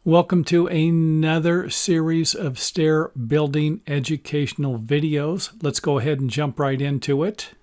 Welcome to another series of stair building educational videos. Let's go ahead and jump right into it.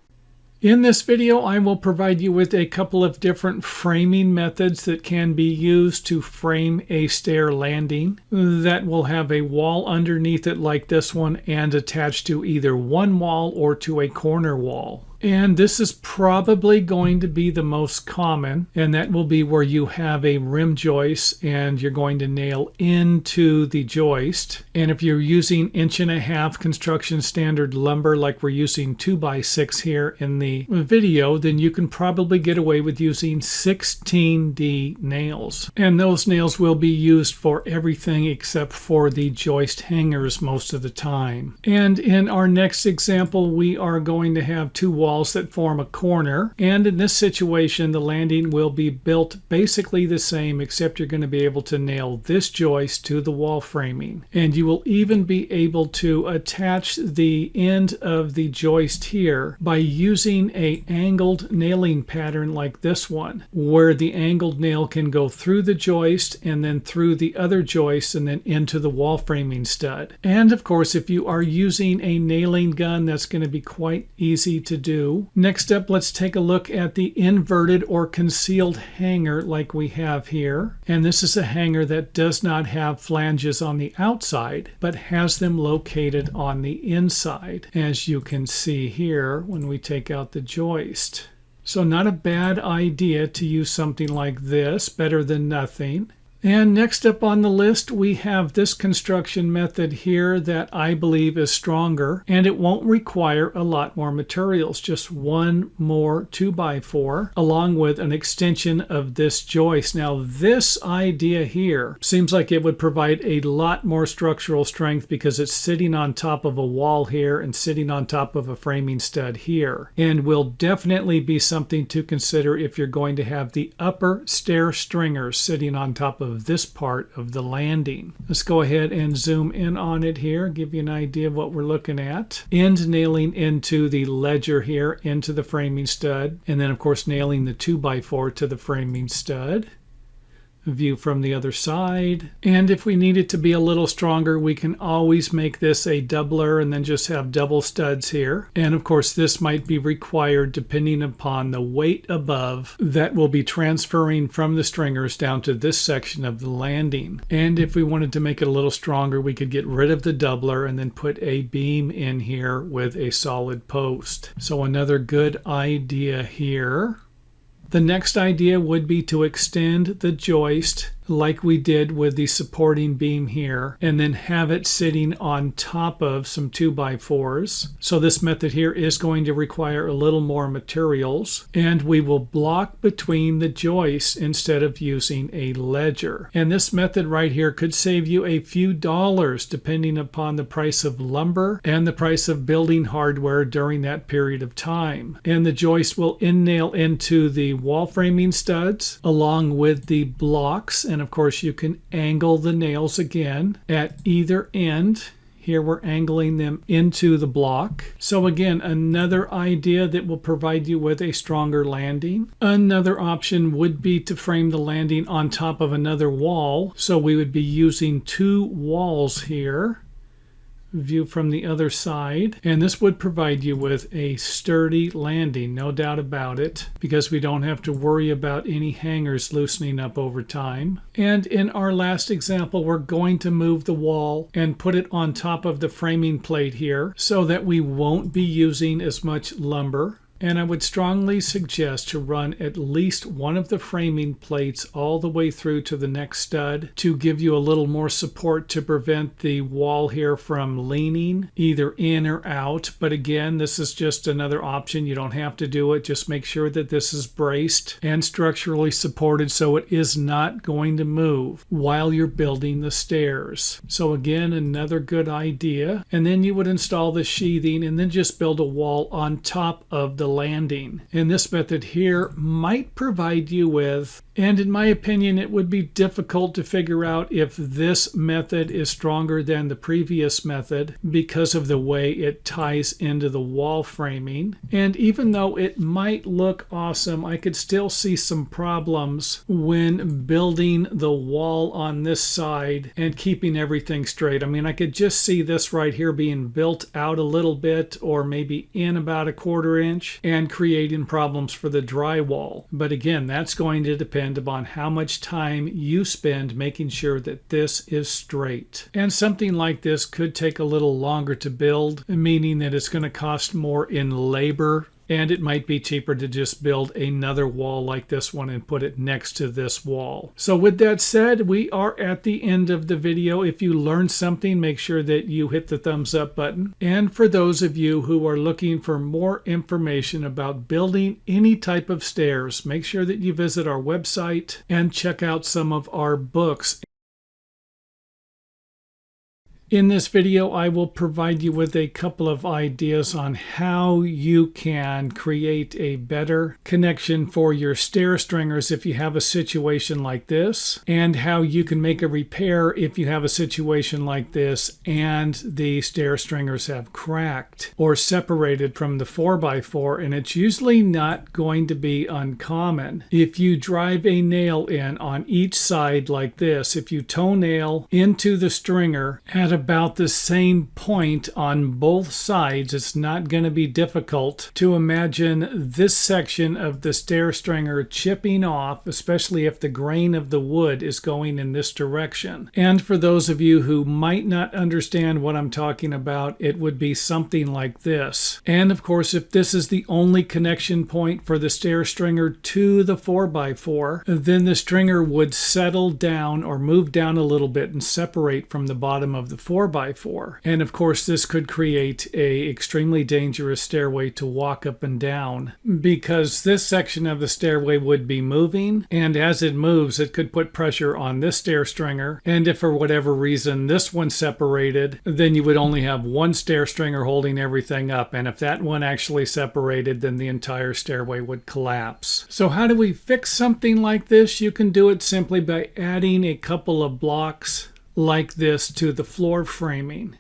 In this video, I will provide you with a couple of different framing methods that can be used to frame a stair landing that will have a wall underneath it like this one and attached to either one wall or to a corner wall. And this is probably going to be the most common, and that will be where you have a rim joist and you're going to nail into the joist. And if you're using 1.5" construction standard lumber like we're using 2x6 here in the video, then you can probably get away with using 16D nails. And those nails will be used for everything except for the joist hangers most of the time. And in our next example, we are going to have two walls that form a corner, and in this situation the landing will be built basically the same, except you're going to be able to nail this joist to the wall framing, and you will even be able to attach the end of the joist here by using a angled nailing pattern like this one, where the angled nail can go through the joist and then through the other joist and then into the wall framing stud. And of course, if you are using a nailing gun, that's going to be quite easy to do. Next up, let's take a look at the inverted or concealed hanger like we have here. And this is a hanger that does not have flanges on the outside, but has them located on the inside, as you can see here when we take out the joist. So not a bad idea to use something like this, better than nothing. And next up on the list, we have this construction method here that I believe is stronger, and it won't require a lot more materials, just one more 2x4 along with an extension of this joist. Now this idea here seems like it would provide a lot more structural strength because it's sitting on top of a wall here and sitting on top of a framing stud here, and will definitely be something to consider if you're going to have the upper stair stringers sitting on top of this part of the landing. Let's go ahead and zoom in on it here, give you an idea of what we're looking at. End nailing into the ledger here, into the framing stud, and then of course nailing the 2x4 to the framing stud. View from the other side. And if we need it to be a little stronger, we can always make this a doubler and then just have double studs here. And of course this might be required depending upon the weight above that will be transferring from the stringers down to this section of the landing. And if we wanted to make it a little stronger, we could get rid of the doubler and then put a beam in here with a solid post. So another good idea here. The next idea would be to extend the joist like we did with the supporting beam here, and then have it sitting on top of some 2x4s. So this method here is going to require a little more materials, and we will block between the joists instead of using a ledger. And this method right here could save you a few dollars depending upon the price of lumber and the price of building hardware during that period of time. And the joist will end nail into the wall framing studs along with the blocks. And of course you can angle the nails again at either end. Here we're angling them into the block. So again, another idea that will provide you with a stronger landing. Another option would be to frame the landing on top of another wall. So we would be using two walls here. View from the other side, and this would provide you with a sturdy landing, no doubt about it, because we don't have to worry about any hangers loosening up over time. And in our last example, we're going to move the wall and put it on top of the framing plate here so that we won't be using as much lumber. And I would strongly suggest to run at least one of the framing plates all the way through to the next stud to give you a little more support to prevent the wall here from leaning either in or out. But again, this is just another option. You don't have to do it. Just make sure that this is braced and structurally supported so it is not going to move while you're building the stairs. So again, another good idea. And then you would install the sheathing and then just build a wall on top of the landing. And this method here might provide you with, and in my opinion, it would be difficult to figure out if this method is stronger than the previous method because of the way it ties into the wall framing. And even though it might look awesome, I could still see some problems when building the wall on this side and keeping everything straight. I mean, I could just see this right here being built out a little bit, or maybe in about a 1/4 inch, and creating problems for the drywall. But again, that's going to depend upon how much time you spend making sure that this is straight. And something like this could take a little longer to build, meaning that it's going to cost more in labor, and it might be cheaper to just build another wall like this one and put it next to this wall. So with that said, we are at the end of the video. If you learned something, make sure that you hit the thumbs up button. And for those of you who are looking for more information about building any type of stairs, make sure that you visit our website and check out some of our books. In this video, I will provide you with a couple of ideas on how you can create a better connection for your stair stringers if you have a situation like this, and how you can make a repair if you have a situation like this and the stair stringers have cracked or separated from the 4x4, and it's usually not going to be uncommon. If you drive a nail in on each side like this, if you toe nail into the stringer at about the same point on both sides, it's not going to be difficult to imagine this section of the stair stringer chipping off, especially if the grain of the wood is going in this direction. And for those of you who might not understand what I'm talking about, it would be something like this. And of course, if this is the only connection point for the stair stringer to the 4x4, then the stringer would settle down or move down a little bit and separate from the bottom of the 4x4. And of course, this could create a extremely dangerous stairway to walk up and down, because this section of the stairway would be moving, and as it moves, it could put pressure on this stair stringer. And if for whatever reason this one separated, then you would only have one stair stringer holding everything up, and if that one actually separated, then the entire stairway would collapse. So how do we fix something like this? You can do it simply by adding a couple of blocks like this to the floor framing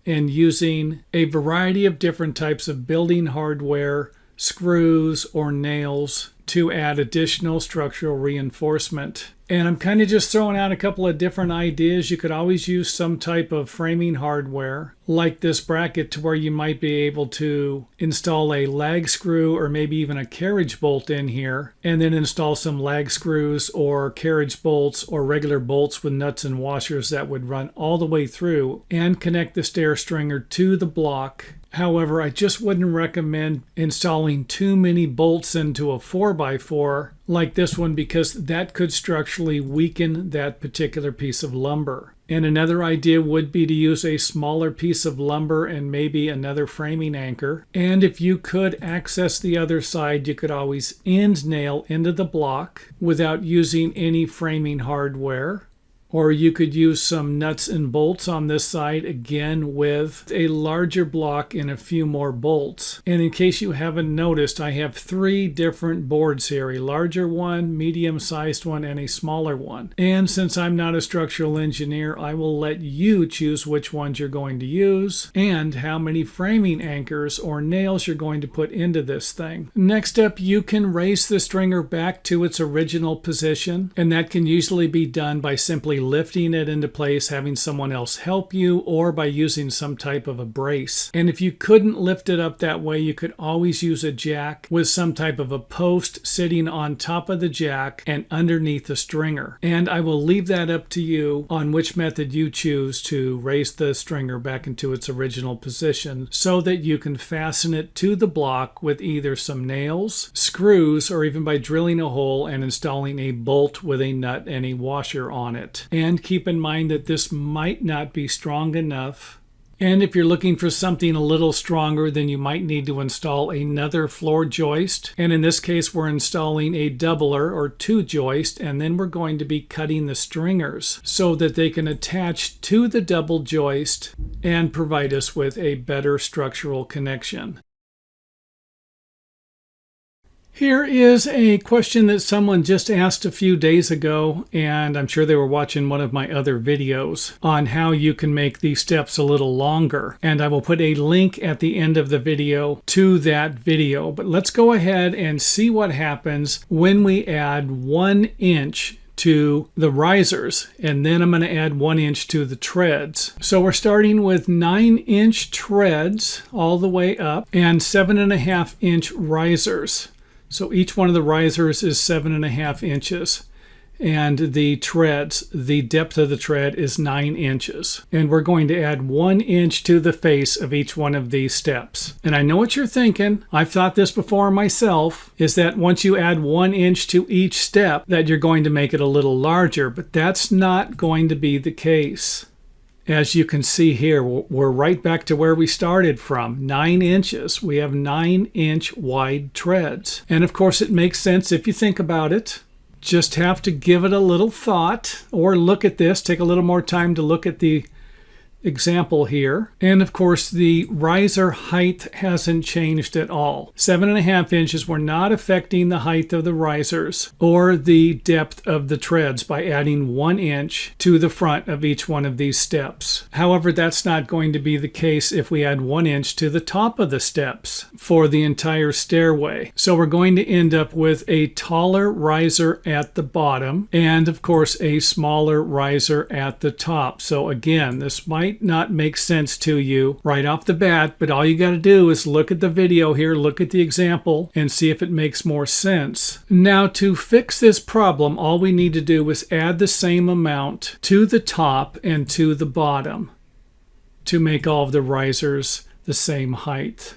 and using a variety of different types of building hardware, screws or nails, to add additional structural reinforcement. And I'm kind of just throwing out a couple of different ideas. You could always use some type of framing hardware like this bracket, to where you might be able to install a lag screw or maybe even a carriage bolt in here, and then install some lag screws or carriage bolts or regular bolts with nuts and washers that would run all the way through and connect the stair stringer to the block. However, I just wouldn't recommend installing too many bolts into a 4x4 like this one, because that could structurally weaken that particular piece of lumber. And another idea would be to use a smaller piece of lumber and maybe another framing anchor. And if you could access the other side, you could always end nail into the block without using any framing hardware. Or you could use some nuts and bolts on this side, again with a larger block and a few more bolts. And in case you haven't noticed, I have 3 different boards here: a larger one, medium-sized one, and a smaller one. And since I'm not a structural engineer, I will let you choose which ones you're going to use and how many framing anchors or nails you're going to put into this thing. Next up, you can raise the stringer back to its original position, and that can usually be done by simply lifting it into place, having someone else help you, or by using some type of a brace. And if you couldn't lift it up that way, you could always use a jack with some type of a post sitting on top of the jack and underneath the stringer. And I will leave that up to you on which method you choose to raise the stringer back into its original position, so that you can fasten it to the block with either some nails, screws, or even by drilling a hole and installing a bolt with a nut and a washer on it. And keep in mind that this might not be strong enough. And if you're looking for something a little stronger, then you might need to install another floor joist. And in this case, we're installing a doubler or 2 joist, and then we're going to be cutting the stringers so that they can attach to the double joist and provide us with a better structural connection. Here is a question that someone just asked a few days ago, and I'm sure they were watching one of my other videos on how you can make these steps a little longer. And I will put a link at the end of the video to that video. But let's go ahead and see what happens when we add 1 inch to the risers, and then I'm going to add 1 inch to the treads. So we're starting with 9-inch treads all the way up and 7.5-inch risers. So each one of the risers is 7.5 inches. And the treads, the depth of the tread is 9 inches. And we're going to add 1 inch to the face of each one of these steps. And I know what you're thinking. I've thought this before myself, is that once you add 1 inch to each step, that you're going to make it a little larger. But that's not going to be the case. As you can see here, we're right back to where we started from, 9 inches. We have 9-inch wide treads. And of course, it makes sense if you think about it. Just have to give it a little thought, or look at this, take a little more time to look at the example here. And of course, the riser height hasn't changed at all. 7.5 inches, we're not affecting the height of the risers or the depth of the treads by adding 1 inch to the front of each one of these steps. However, that's not going to be the case if we add 1 inch to the top of the steps for the entire stairway. So we're going to end up with a taller riser at the bottom and of course a smaller riser at the top. So again, this might not make sense to you right off the bat, but all you got to do is look at the video here, look at the example, and see if it makes more sense. Now, to fix this problem, all we need to do is add the same amount to the top and to the bottom to make all of the risers the same height.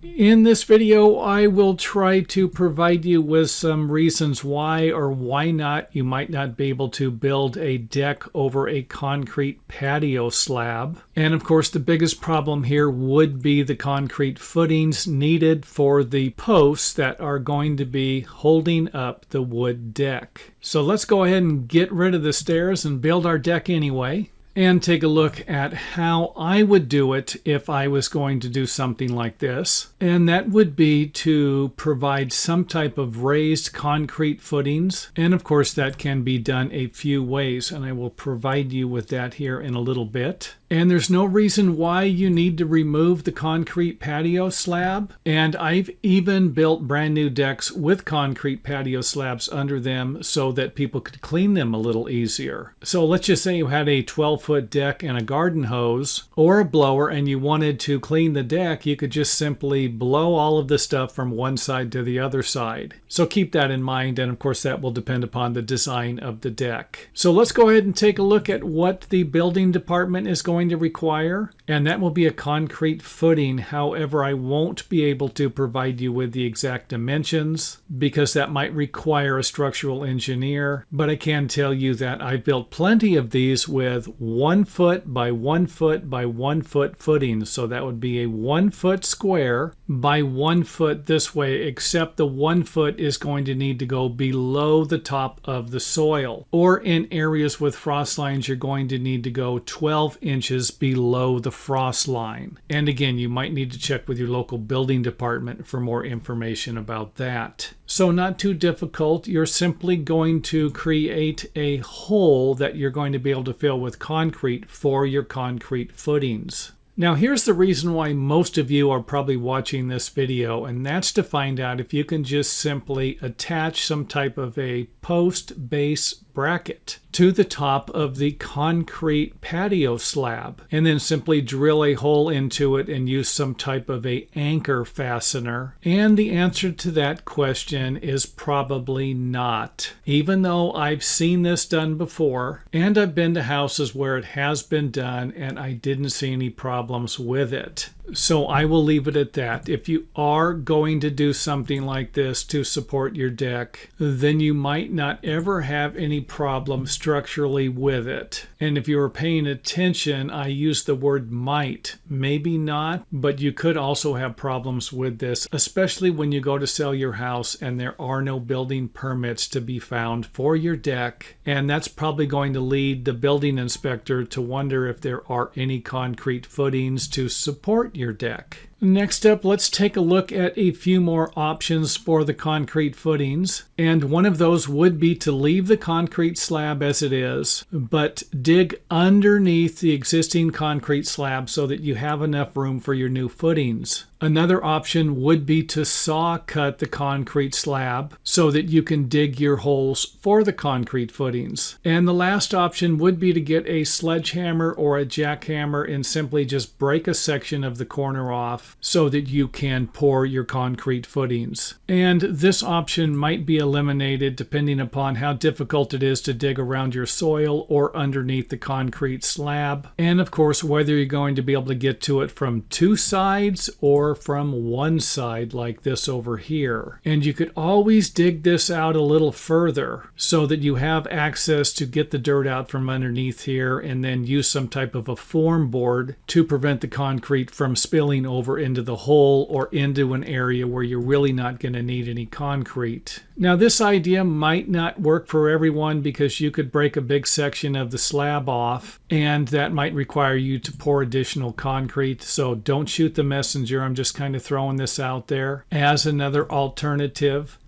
In this video, I will try to provide you with some reasons why or why not you might not be able to build a deck over a concrete patio slab. And of course, the biggest problem here would be the concrete footings needed for the posts that are going to be holding up the wood deck. So let's go ahead and get rid of the stairs and build our deck anyway, and take a look at how I would do it if I was going to do something like this. And that would be to provide some type of raised concrete footings. And of course, that can be done a few ways, and I will provide you with that here in a little bit. And there's no reason why you need to remove the concrete patio slab. And I've even built brand new decks with concrete patio slabs under them so that people could clean them a little easier. So let's just say you had a 12-foot deck and a garden hose or a blower and you wanted to clean the deck, you could just simply blow all of the stuff from one side to the other side. So keep that in mind, and of course that will depend upon the design of the deck. So let's go ahead and take a look at what the building department is going to require, and that will be a concrete footing. However, I won't be able to provide you with the exact dimensions because that might require a structural engineer, but I can tell you that I built plenty of these with 1 foot by 1 foot by 1 foot footings. So that would be a 1 foot square by 1 foot this way, except the 1 foot is going to need to go below the top of the soil, or in areas with frost lines you're going to need to go 12 inches below the frost line. And again, you might need to check with your local building department for more information about that. So not too difficult. You're simply going to create a hole that you're going to be able to fill with concrete for your concrete footings. Now here's the reason why most of you are probably watching this video, and that's to find out if you can just simply attach some type of a post base bracket to the top of the concrete patio slab, and then simply drill a hole into it and use some type of a anchor fastener. And the answer to that question is probably not. Even though I've seen this done before, and I've been to houses where it has been done and I didn't see any problems with it. So I will leave it at that. If you are going to do something like this to support your deck, then you might not ever have any problem structurally with it. And if you were paying attention, I used the word might. Maybe not, but you could also have problems with this, especially when you go to sell your house and there are no building permits to be found for your deck. And that's probably going to lead the building inspector to wonder if there are any concrete footings to support your deck. Next up, let's take a look at a few more options for the concrete footings. And one of those would be to leave the concrete slab as it is, but dig underneath the existing concrete slab so that you have enough room for your new footings. Another option would be to saw cut the concrete slab so that you can dig your holes for the concrete footings. And the last option would be to get a sledgehammer or a jackhammer and simply just break a section of the corner off so that you can pour your concrete footings. And this option might be eliminated depending upon how difficult it is to dig around your soil or underneath the concrete slab. And of course, whether you're going to be able to get to it from two sides or from one side like this over here. And you could always dig this out a little further so that you have access to get the dirt out from underneath here and then use some type of a form board to prevent the concrete from spilling over into the hole or into an area where you're really not going to need any concrete. Now this idea might not work for everyone because you could break a big section of the slab off and that might require you to pour additional concrete. So don't shoot the messenger. I'm just kind of throwing this out there as another alternative.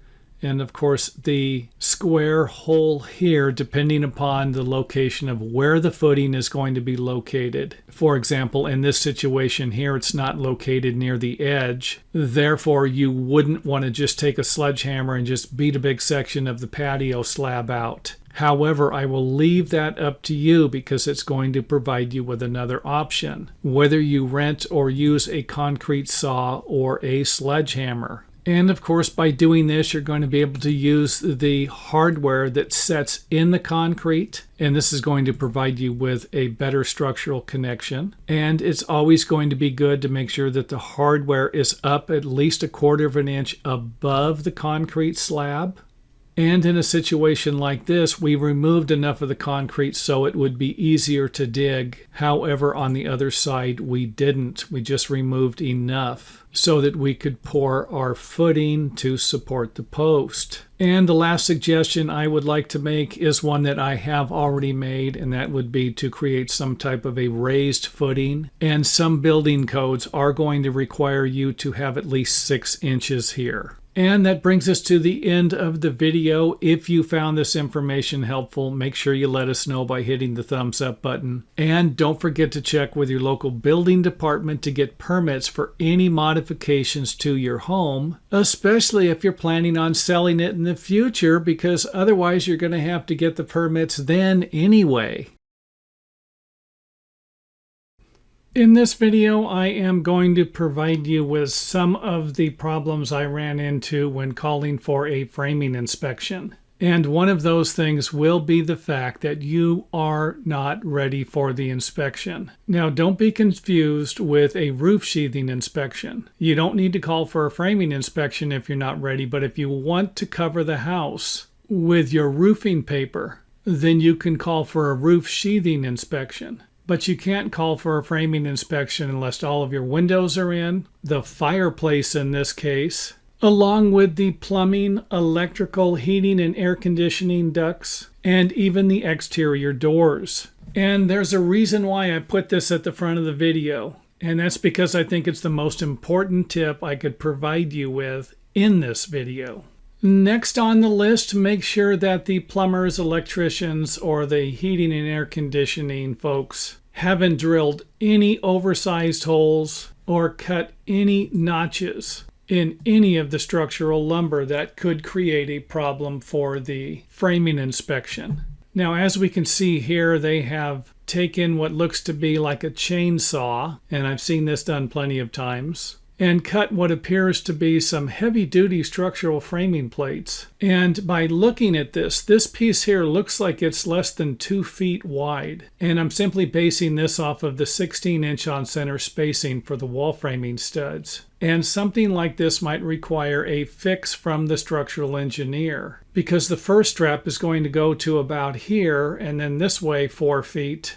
And of course the square hole here, depending upon the location of where the footing is going to be located. For example, in this situation here, it's not located near the edge. Therefore, you wouldn't want to just take a sledgehammer and just beat a big section of the patio slab out. However, I will leave that up to you because it's going to provide you with another option, whether you rent or use a concrete saw or a sledgehammer. And of course, by doing this, you're going to be able to use the hardware that sets in the concrete. And this is going to provide you with a better structural connection. And it's always going to be good to make sure that the hardware is up at least 1/4 of an inch above the concrete slab. And in a situation like this, we removed enough of the concrete so it would be easier to dig. However, on the other side, we didn't. We just removed enough so that we could pour our footing to support the post. And the last suggestion I would like to make is one that I have already made, and that would be to create some type of a raised footing. And some building codes are going to require you to have at least 6 inches here. And that brings us to the end of the video. If you found this information helpful, make sure you let us know by hitting the thumbs up button. And don't forget to check with your local building department to get permits for any modifications to your home, especially if you're planning on selling it in the future, because otherwise you're going to have to get the permits then anyway. In this video, I am going to provide you with some of the problems I ran into when calling for a framing inspection. And one of those things will be the fact that you are not ready for the inspection. Now, don't be confused with a roof sheathing inspection. You don't need to call for a framing inspection if you're not ready, but if you want to cover the house with your roofing paper, then you can call for a roof sheathing inspection. But you can't call for a framing inspection unless all of your windows are in, the fireplace in this case, along with the plumbing, electrical, heating, and air conditioning ducts, and even the exterior doors. And there's a reason why I put this at the front of the video, and that's because I think it's the most important tip I could provide you with in this video. Next on the list, make sure that the plumbers, electricians, or the heating and air conditioning folks haven't drilled any oversized holes or cut any notches in any of the structural lumber that could create a problem for the framing inspection. Now, as we can see here, they have taken what looks to be like a chainsaw, and I've seen this done plenty of times, and cut what appears to be some heavy-duty structural framing plates. And by looking at this piece here looks like it's less than 2 feet wide. And I'm simply basing this off of the 16-inch on center spacing for the wall framing studs. And something like this might require a fix from the structural engineer, because the first strap is going to go to about here, and then this way 4 feet.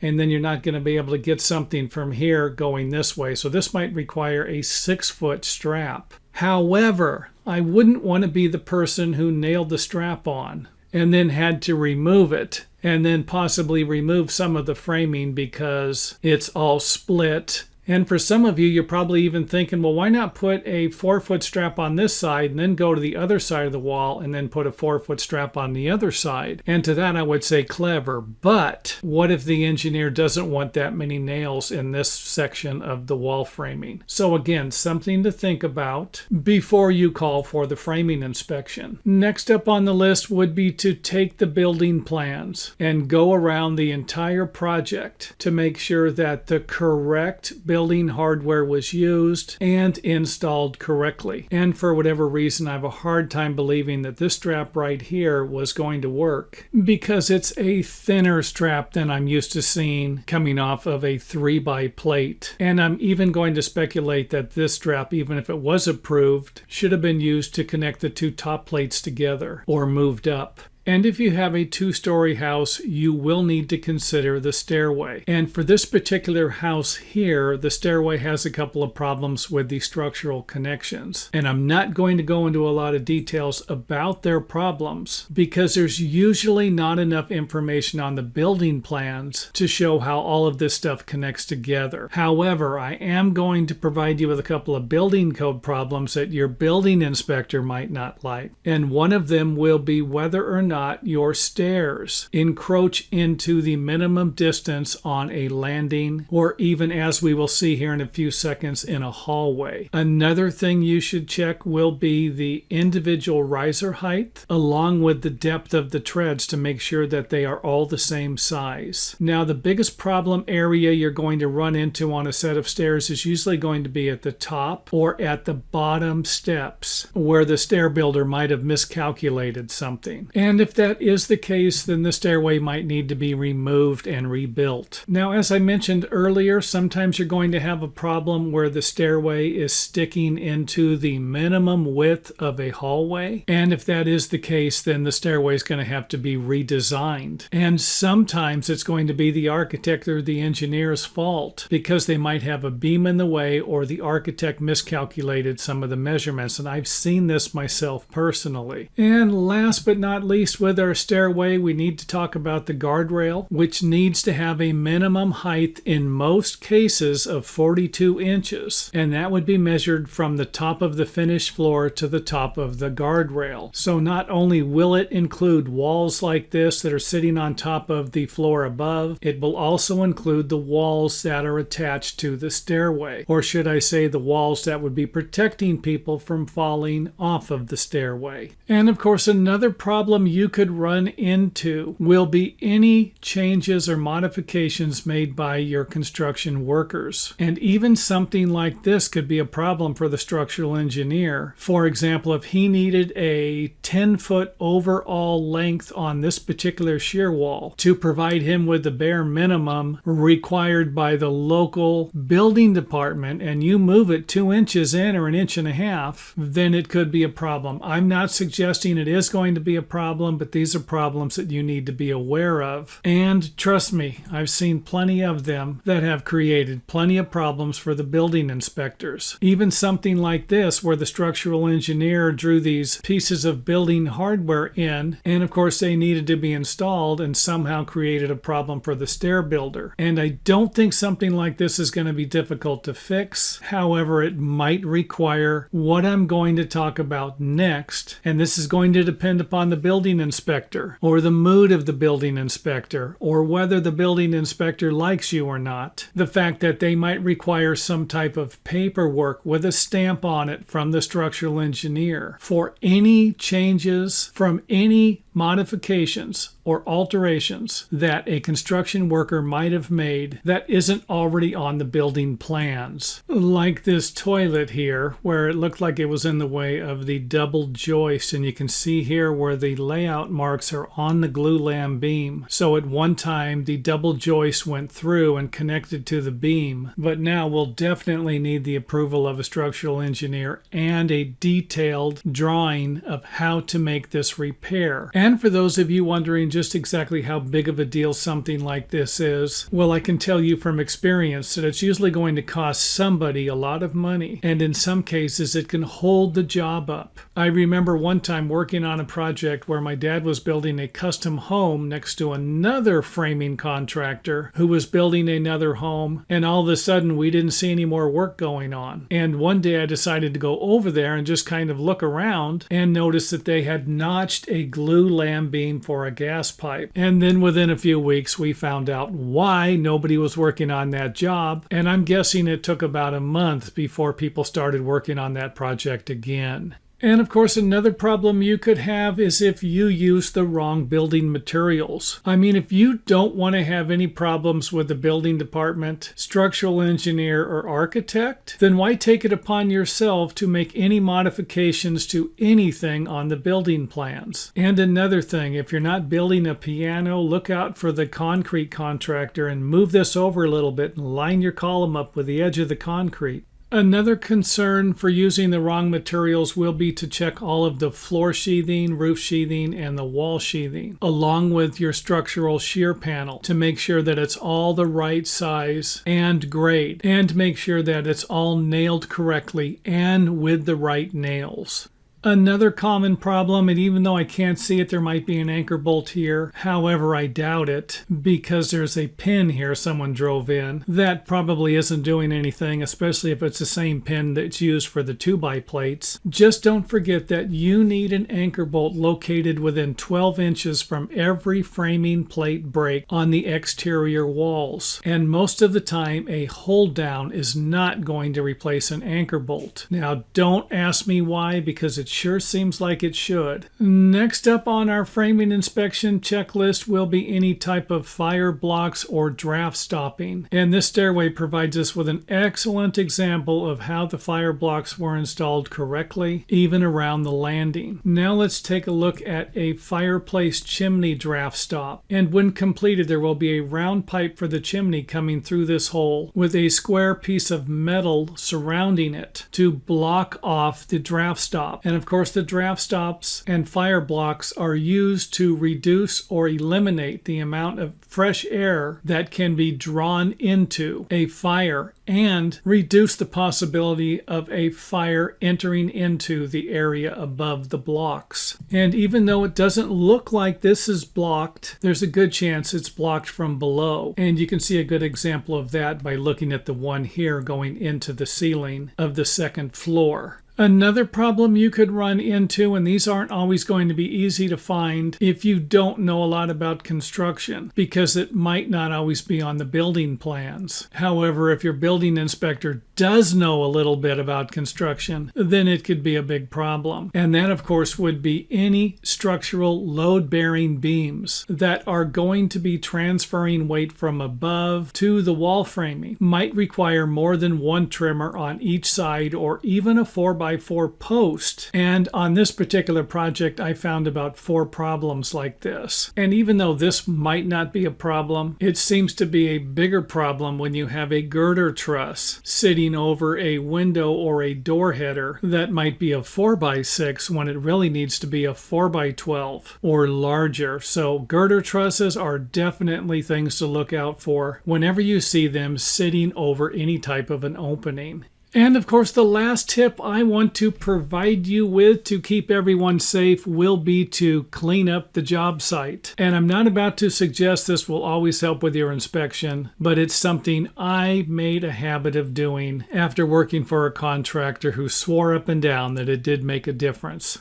And then you're not going to be able to get something from here going this way. So this might require a 6-foot strap. However, I wouldn't want to be the person who nailed the strap on and then had to remove it and then possibly remove some of the framing because it's all split And for some of you, you're probably even thinking, well, why not put a 4-foot strap on this side and then go to the other side of the wall and then put a 4-foot strap on the other side? And to that, I would say clever. But what if the engineer doesn't want that many nails in this section of the wall framing? So again, something to think about before you call for the framing inspection. Next up on the list would be to take the building plans and go around the entire project to make sure that the correct building hardware was used and installed correctly. And for whatever reason, I have a hard time believing that this strap right here was going to work because it's a thinner strap than I'm used to seeing coming off of a 3x plate. And I'm even going to speculate that this strap, even if it was approved, should have been used to connect the two top plates together or moved up. And if you have a 2-story house, you will need to consider the stairway. And for this particular house here, the stairway has a couple of problems with the structural connections. And I'm not going to go into a lot of details about their problems because there's usually not enough information on the building plans to show how all of this stuff connects together. However, I am going to provide you with a couple of building code problems that your building inspector might not like. And one of them will be whether or not your stairs encroach into the minimum distance on a landing, or even, as we will see here in a few seconds, in a hallway. Another thing you should check will be the individual riser height along with the depth of the treads to make sure that they are all the same size. Now, the biggest problem area you're going to run into on a set of stairs is usually going to be at the top or at the bottom steps where the stair builder might have miscalculated something. And if that is the case, then the stairway might need to be removed and rebuilt. Now, as I mentioned earlier, sometimes you're going to have a problem where the stairway is sticking into the minimum width of a hallway. And if that is the case, then the stairway is going to have to be redesigned. And sometimes it's going to be the architect or the engineer's fault because they might have a beam in the way or the architect miscalculated some of the measurements. And I've seen this myself personally. And last but not least, with our stairway, we need to talk about the guardrail, which needs to have a minimum height in most cases of 42 inches. And that would be measured from the top of the finished floor to the top of the guardrail. So not only will it include walls like this that are sitting on top of the floor above, it will also include the walls that are attached to the stairway. Or should I say the walls that would be protecting people from falling off of the stairway. And of course, another problem you could run into will be any changes or modifications made by your construction workers. And even something like this could be a problem for the structural engineer. For example, if he needed a 10-foot overall length on this particular shear wall to provide him with the bare minimum required by the local building department, and you move it 2 inches in or 1.5 inches, then it could be a problem. I'm not suggesting it is going to be a problem, but these are problems that you need to be aware of. And trust me, I've seen plenty of them that have created plenty of problems for the building inspectors. Even something like this, where the structural engineer drew these pieces of building hardware in, and of course they needed to be installed, and somehow created a problem for the stair builder. And I don't think something like this is going to be difficult to fix. However, it might require what I'm going to talk about next, and this is going to depend upon the building inspector, or the mood of the building inspector, or whether the building inspector likes you or not. The fact that they might require some type of paperwork with a stamp on it from the structural engineer for any changes from any modifications or alterations that a construction worker might have made that isn't already on the building plans. Like this toilet here, where it looked like it was in the way of the double joist, and you can see here where the layout marks are on the glue lam beam. So at one time the double joist went through and connected to the beam, but now we'll definitely need the approval of a structural engineer and a detailed drawing of how to make this repair. And for those of you wondering just exactly how big of a deal something like this is, well, I can tell you from experience that it's usually going to cost somebody a lot of money, and in some cases it can hold the job up. I remember one time working on a project where my dad was building a custom home next to another framing contractor who was building another home, and all of a sudden we didn't see any more work going on. And one day I decided to go over there and just kind of look around and notice that they had notched a glue lam beam for a gas pipe. And then within a few weeks we found out why nobody was working on that job, and I'm guessing it took about a month before people started working on that project again. And of course, another problem you could have is if you use the wrong building materials. I mean, if you don't want to have any problems with the building department, structural engineer, or architect, then why take it upon yourself to make any modifications to anything on the building plans? And another thing, if you're not building a piano, look out for the concrete contractor and move this over a little bit and line your column up with the edge of the concrete. Another concern for using the wrong materials will be to check all of the floor sheathing, roof sheathing, and the wall sheathing, along with your structural shear panel, to make sure that it's all the right size and grade, and make sure that it's all nailed correctly and with the right nails. Another common problem, and even though I can't see it, there might be an anchor bolt here. However, I doubt it because there's a pin here someone drove in. That probably isn't doing anything, especially if it's the same pin that's used for the 2x plates. Just don't forget that you need an anchor bolt located within 12 inches from every framing plate break on the exterior walls. And most of the time, a hold down is not going to replace an anchor bolt. Now, don't ask me why, because it sure seems like it should. Next up on our framing inspection checklist will be any type of fire blocks or draft stopping. And this Stairway provides us with an excellent example of how the fire blocks were installed correctly, even around the landing. Now let's take a look at a fireplace chimney draft stop. And when completed, there will be a round pipe for the chimney coming through this hole with a square piece of metal surrounding it to block off the draft stop. And of course, the draft stops and fire blocks are used to reduce or eliminate the amount of fresh air that can be drawn into a fire and reduce the possibility of a fire entering into the area above the blocks. And even though it doesn't look like this is blocked, there's a good chance it's blocked from below. And you can see a good example of that by looking at the one here going into the ceiling of the second floor. Another problem you could run into, and these aren't always going to be easy to find if you don't know a lot about construction, because it might not always be on the building plans. However, if your building inspector does know a little bit about construction, then it could be a big problem. And that, of course, would be any structural load-bearing beams that are going to be transferring weight from above to the wall framing. Might require more than one trimmer on each side, or even a 4x4 post. And on this particular project, I found about 4 problems like this. And even though this might not be a problem, it seems to be a bigger problem when you have a girder truss sitting over a window or a door header that might be a 4x6 when it really needs to be a 4x12 or larger. So girder trusses are definitely things to look out for whenever you see them sitting over any type of an opening. And of course, the last tip I want to provide you with to keep everyone safe will be to clean up the job site. And I'm not about to suggest this will always help with your inspection, but it's something I made a habit of doing after working for a contractor who swore up and down that it did make a difference.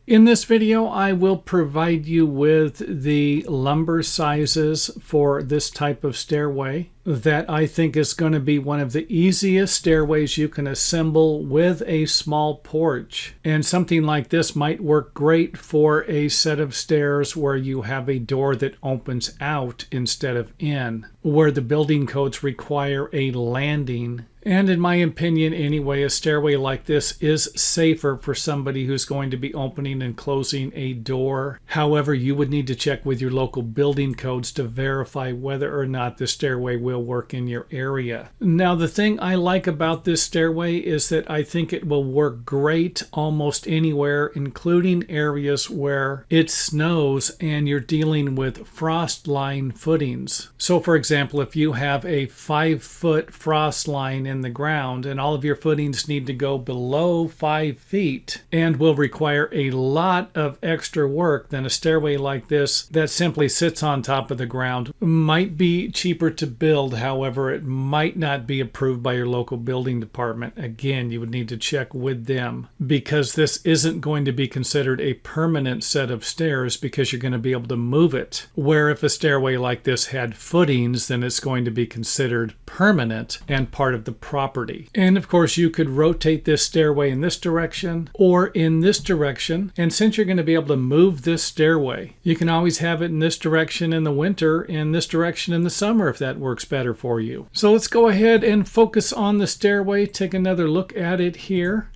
In this video, I will provide you with the lumber sizes for this type of stairway that I think is going to be one of the easiest stairways you can assemble with a small porch. And something like this might work great for a set of stairs where you have a door that opens out instead of in, where the building codes require a landing. And in my opinion anyway, a stairway like this is safer for somebody who's going to be opening and closing a door. However, you would need to check with your local building codes to verify whether or not the stairway will will work in your area. Now, the thing I like about this stairway is that I think it will work great almost anywhere, including areas where it snows and you're dealing with frost line footings. So for example, if you have a 5-foot frost line in the ground and all of your footings need to go below 5 feet and will require a lot of extra work, then a stairway like this that simply sits on top of the ground might be cheaper to build. However, it might not be approved by your local building department. Again, you would need to check with them, because this isn't going to be considered a permanent set of stairs because you're going to be able to move it. Where if a stairway like this had footings, then it's going to be considered permanent and part of the property. And of course, you could rotate this stairway in this direction or in this direction. And since you're going to be able to move this stairway, you can always have it in this direction in the winter and this direction in the summer if that works better for you. So let's go ahead and focus on the stairway, take another look at it here,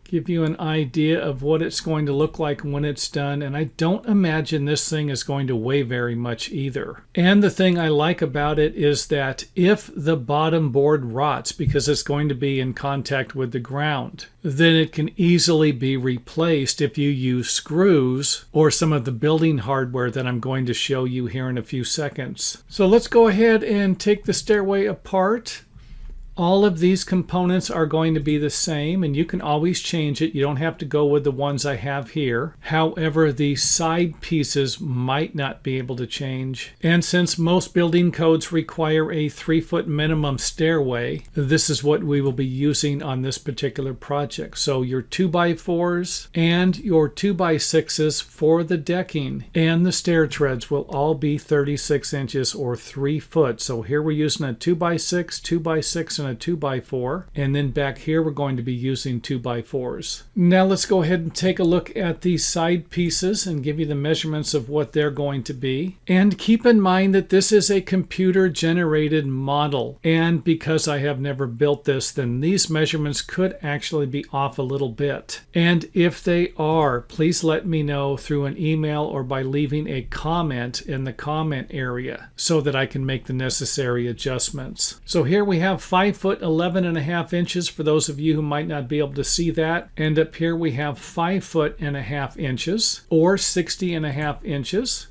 give you an idea of what it's going to look like when it's done. And I don't imagine this thing is going to weigh very much either. And the thing I like about it is that if the bottom board rots because it's going to be in contact with the ground, then it can easily be replaced if you use screws or some of the building hardware that I'm going to show you here in a few seconds. So let's go ahead and take the stairway apart. All of these components are going to be the same, and you can always change it. You don't have to go with the ones I have here. However, the side pieces might not be able to change. And since most building codes require a 3-foot minimum stairway, this is what we will be using on this particular project. So your 2x4s and your 2x6s for the decking and the stair treads will all be 36 inches or 3 foot. So here we're using a 2x6, 2x6, and a 2x4, and then back here we're going to be using 2x4s. Now let's go ahead and take a look at these side pieces and give you the measurements of what they're going to be. And keep in mind that this is a computer generated model, and because I have never built this, then these measurements could actually be off a little bit. And if they are, please let me know through an email or by leaving a comment in the comment area so that I can make the necessary adjustments. So here we have 5 foot 11.5 inches for those of you who might not be able to see that. And up here we have 5 foot and a half inches or 60.5 inches.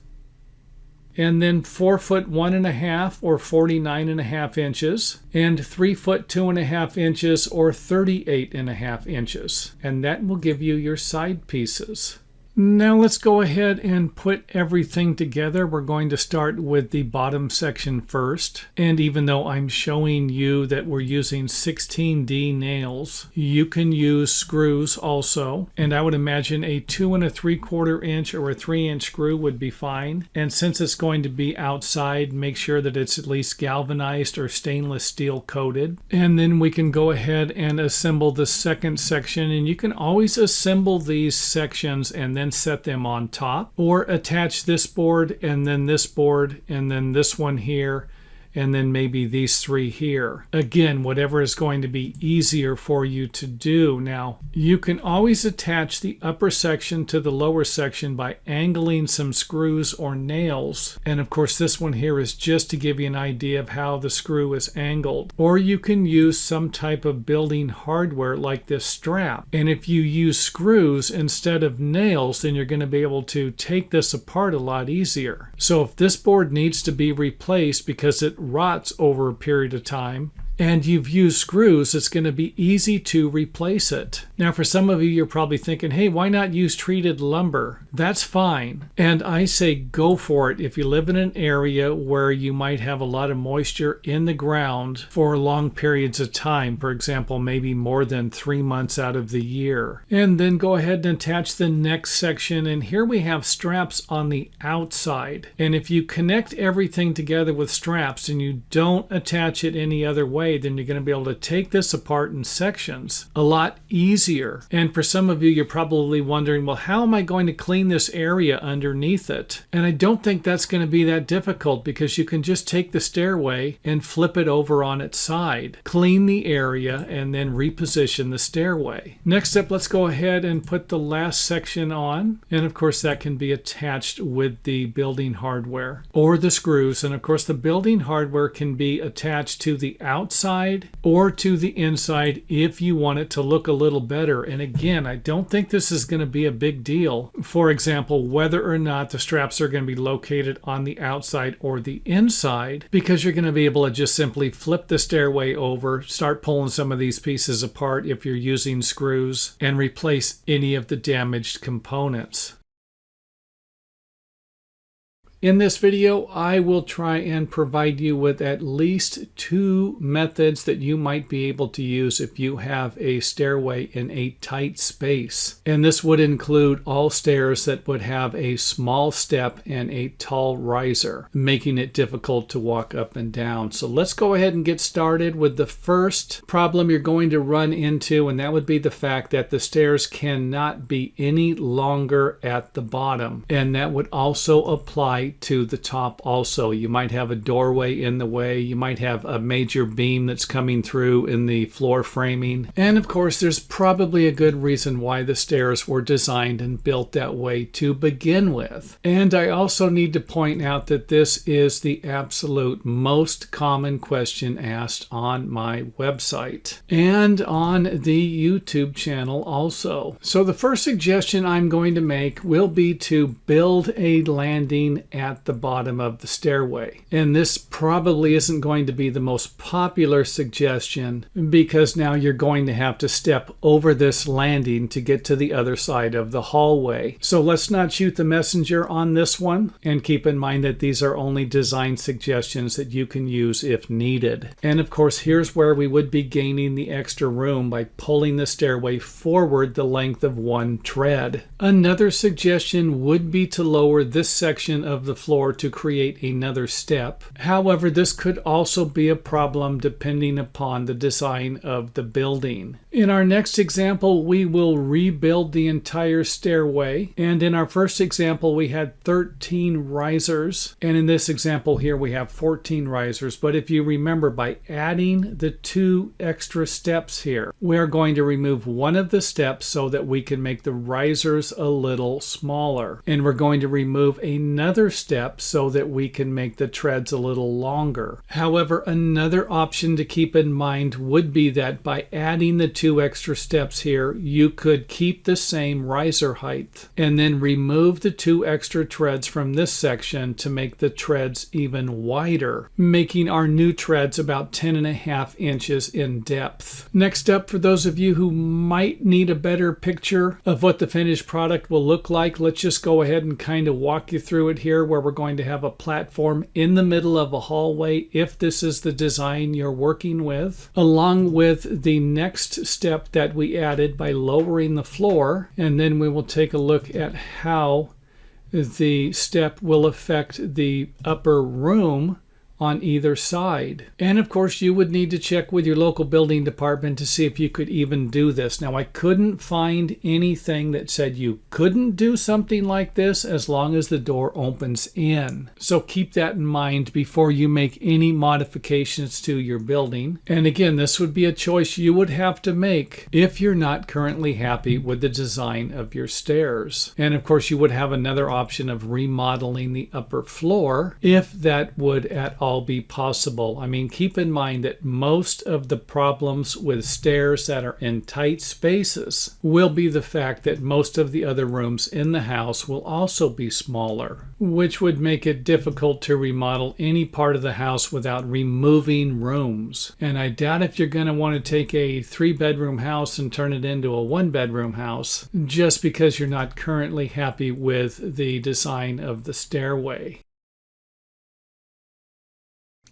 And then 4 foot 1.5 or 49.5 inches, and 3 foot 2.5 inches or 38.5 inches. And that will give you your side pieces. Now let's go ahead and put everything together. We're going to start with the bottom section first. And even though I'm showing you that we're using 16D nails, you can use screws also. And I would imagine a 2 3/4 inch or a 3-inch screw would be fine. And since it's going to be outside, make sure that it's at least galvanized or stainless steel coated. And then we can go ahead and assemble the second section. And you can always assemble these sections and then set them on top, or attach this board and then this board and then this one here and then maybe these 3 here. Again, whatever is going to be easier for you to do. Now, you can always attach the upper section to the lower section by angling some screws or nails. And of course, this one here is just to give you an idea of how the screw is angled. Or you can use some type of building hardware like this strap. And if you use screws instead of nails, then you're going to be able to take this apart a lot easier. So if this board needs to be replaced because it rots over a period of time, and you've used screws, it's going to be easy to replace it. Now, for some of you, you're probably thinking, hey, why not use treated lumber? That's fine. And I say go for it if you live in an area where you might have a lot of moisture in the ground for long periods of time. For example, maybe more than 3 months out of the year. And then go ahead and attach the next section. And here we have straps on the outside. And if you connect everything together with straps and you don't attach it any other way, way, then you're going to be able to take this apart in sections a lot easier. And for some of you, you're probably wondering, well, how am I going to clean this area underneath it? And I don't think that's going to be that difficult, because you can just take the stairway and flip it over on its side, clean the area, and then reposition the stairway. Next up, let's go ahead and put the last section on. And of course, that can be attached with the building hardware or the screws. And of course, the building hardware can be attached to the outside or to the inside if you want it to look a little better. And again, I don't think this is going to be a big deal. For example, whether or not the straps are going to be located on the outside or the inside, because you're going to be able to just simply flip the stairway over, start pulling some of these pieces apart if you're using screws, and replace any of the damaged components. In this video, I will try and provide you with at least 2 methods that you might be able to use if you have a stairway in a tight space. And this would include all stairs that would have a small step and a tall riser, making it difficult to walk up and down. So let's go ahead and get started with the first problem you're going to run into, and that would be the fact that the stairs cannot be any longer at the bottom. And that would also apply to the top also. You might have a doorway in the way, you might have a major beam that's coming through in the floor framing, and of course there's probably a good reason why the stairs were designed and built that way to begin with. And I also need to point out that this is the absolute most common question asked on my website and on the YouTube channel also. So the first suggestion I'm going to make will be to build a landing at the bottom of the stairway. And this probably isn't going to be the most popular suggestion, because now you're going to have to step over this landing to get to the other side of the hallway. So let's not shoot the messenger on this one, and keep in mind that these are only design suggestions that you can use if needed. And of course, here's where we would be gaining the extra room by pulling the stairway forward the length of 1 tread. Another suggestion would be to lower this section of the floor to create another step. However, this could also be a problem depending upon the design of the building. In our next example, we will rebuild the entire stairway. And in our first example, we had 13 risers. And in this example here, we have 14 risers. But if you remember, by adding the 2 extra steps here, we're going to remove one of the steps so that we can make the risers a little smaller. And we're going to remove another step so that we can make the treads a little longer. However, another option to keep in mind would be that by adding the 2 extra steps here, you could keep the same riser height and then remove the 2 extra treads from this section to make the treads even wider, making our new treads about 10.5 inches in depth. Next up, for those of you who might need a better picture of what the finished product will look like, let's just go ahead and kind of walk you through it here, where we're going to have a platform in the middle of a hallway if this is the design you're working with, along with the next step that we added by lowering the floor. And then we will take a look at how the step will affect the upper room on either side. And of course, you would need to check with your local building department to see if you could even do this. Now, I couldn't find anything that said you couldn't do something like this as long as the door opens in. So keep that in mind before you make any modifications to your building. And again, this would be a choice you would have to make if you're not currently happy with the design of your stairs. And of course, you would have another option of remodeling the upper floor if that would at all be possible. I mean, keep in mind that most of the problems with stairs that are in tight spaces will be the fact that most of the other rooms in the house will also be smaller, which would make it difficult to remodel any part of the house without removing rooms. And I doubt if you're going to want to take a 3-bedroom house and turn it into a 1-bedroom house just because you're not currently happy with the design of the stairway.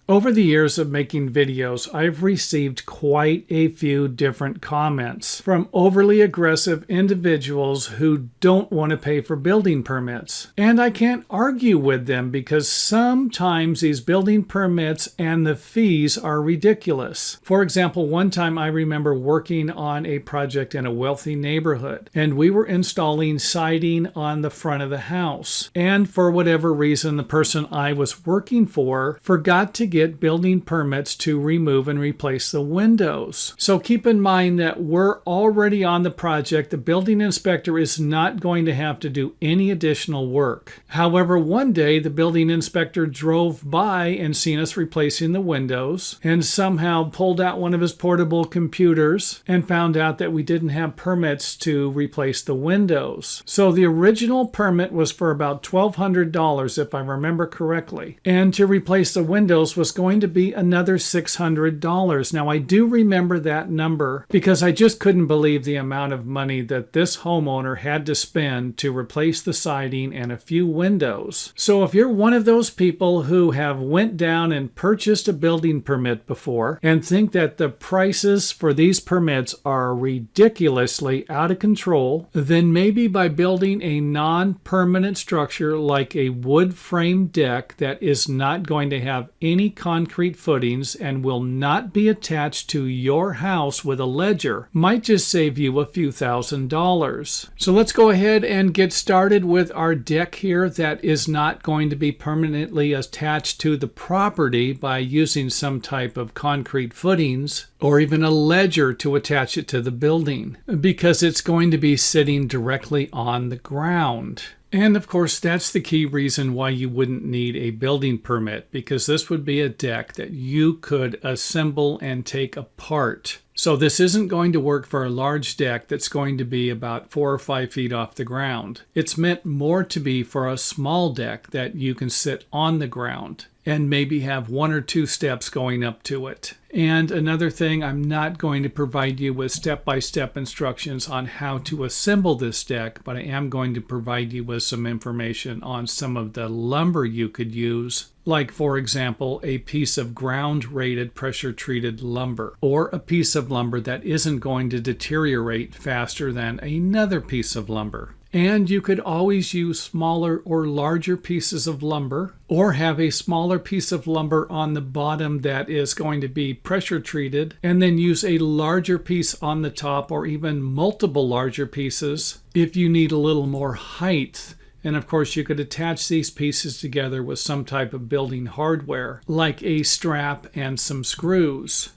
Over the years of making videos, I've received quite a few different comments from overly aggressive individuals who don't want to pay for building permits. And I can't argue with them because sometimes these building permits and the fees are ridiculous. For example, one time I remember working on a project in a wealthy neighborhood, and we were installing siding on the front of the house. And for whatever reason, the person I was working for forgot to get building permits to remove and replace the windows. So keep in mind that we're already on the project. The building inspector is not going to have to do any additional work. However, one day the building inspector drove by and seen us replacing the windows and somehow pulled out one of his portable computers and found out that we didn't have permits to replace the windows. So the original permit was for about $1,200 if I remember correctly. And to replace the windows was going to be another $600. Now I do remember that number because I just couldn't believe the amount of money that this homeowner had to spend to replace the siding and a few windows. So if you're one of those people who have went down and purchased a building permit before and think that the prices for these permits are ridiculously out of control, then maybe by building a non-permanent structure like a wood frame deck that is not going to have any concrete footings and will not be attached to your house with a ledger might just save you a few $1,000s. So let's go ahead and get started with our deck here that is not going to be permanently attached to the property by using some type of concrete footings or even a ledger to attach it to the building, because it's going to be sitting directly on the ground. And of course, that's the key reason why you wouldn't need a building permit, because this would be a deck that you could assemble and take apart. So this isn't going to work for a large deck that's going to be about 4 or 5 feet off the ground. It's meant more to be for a small deck that you can sit on the ground and maybe have 1 or 2 steps going up to it. And another thing, I'm not going to provide you with step-by-step instructions on how to assemble this deck, but I am going to provide you with some information on some of the lumber you could use, like for example, a piece of ground-rated pressure-treated lumber, or a piece of lumber that isn't going to deteriorate faster than another piece of lumber. And you could always use smaller or larger pieces of lumber, or have a smaller piece of lumber on the bottom that is going to be pressure treated, and then use a larger piece on the top, or even multiple larger pieces if you need a little more height. And of course, you could attach these pieces together with some type of building hardware, like a strap and some screws.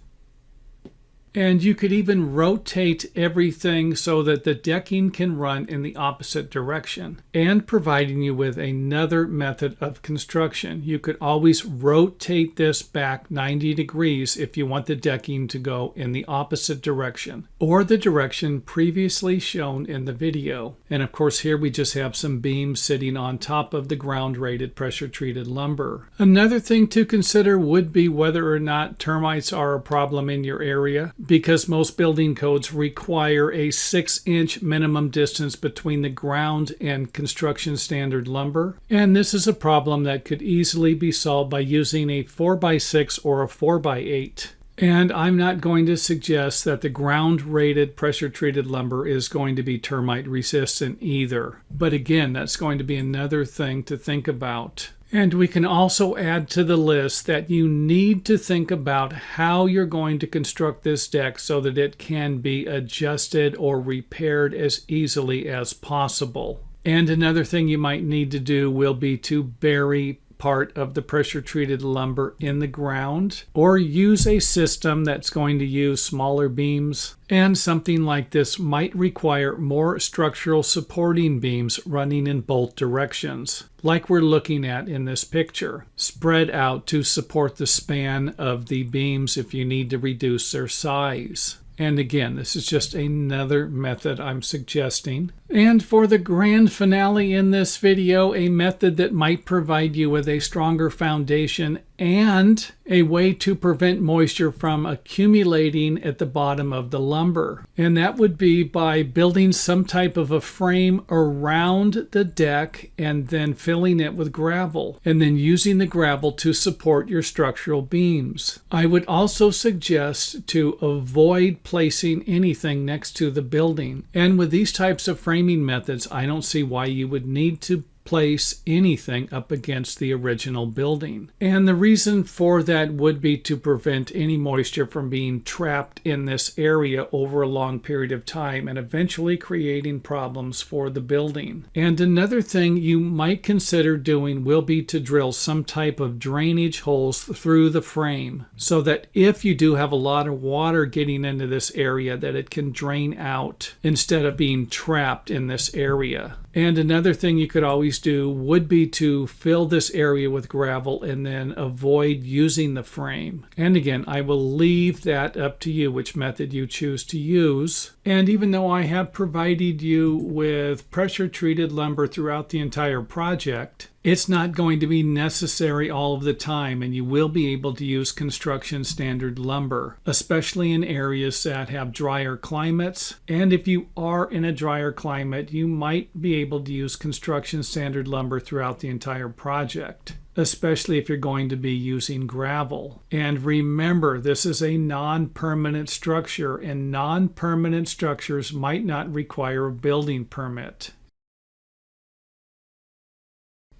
And you could even rotate everything so that the decking can run in the opposite direction. And providing you with another method of construction, you could always rotate this back 90 degrees if you want the decking to go in the opposite direction, or the direction previously shown in the video. And of course, here we just have some beams sitting on top of the ground-rated pressure-treated lumber. Another thing to consider would be whether or not termites are a problem in your area, because most building codes require a 6-inch minimum distance between the ground and construction standard lumber. And this is a problem that could easily be solved by using a 4x6 or a 4x8. And I'm not going to suggest that the ground-rated pressure-treated lumber is going to be termite resistant either. But again, that's going to be another thing to think about. And we can also add to the list that you need to think about how you're going to construct this deck so that it can be adjusted or repaired as easily as possible. And another thing you might need to do will be to bury part of the pressure-treated lumber in the ground, or use a system that's going to use smaller beams. And something like this might require more structural supporting beams running in both directions, like we're looking at in this picture, spread out to support the span of the beams if you need to reduce their size. And again, this is just another method I'm suggesting. And for the grand finale in this video, a method that might provide you with a stronger foundation and a way to prevent moisture from accumulating at the bottom of the lumber. And that would be by building some type of a frame around the deck and then filling it with gravel, and then using the gravel to support your structural beams. I would also suggest to avoid placing anything next to the building. And with these types of framing methods, I don't see why you would need to place anything up against the original building. And the reason for that would be to prevent any moisture from being trapped in this area over a long period of time and eventually creating problems for the building. And another thing you might consider doing will be to drill some type of drainage holes through the frame so that if you do have a lot of water getting into this area, that it can drain out instead of being trapped in this area. And another thing you could always do would be to fill this area with gravel and then avoid using the frame. And again, I will leave that up to you which method you choose to use. And even though I have provided you with pressure treated lumber throughout the entire project, it's not going to be necessary all of the time, and you will be able to use construction standard lumber, especially in areas that have drier climates. And if you are in a drier climate, you might be able to use construction standard lumber throughout the entire project, especially if you're going to be using gravel. And remember, this is a non-permanent structure, and non-permanent structures might not require a building permit.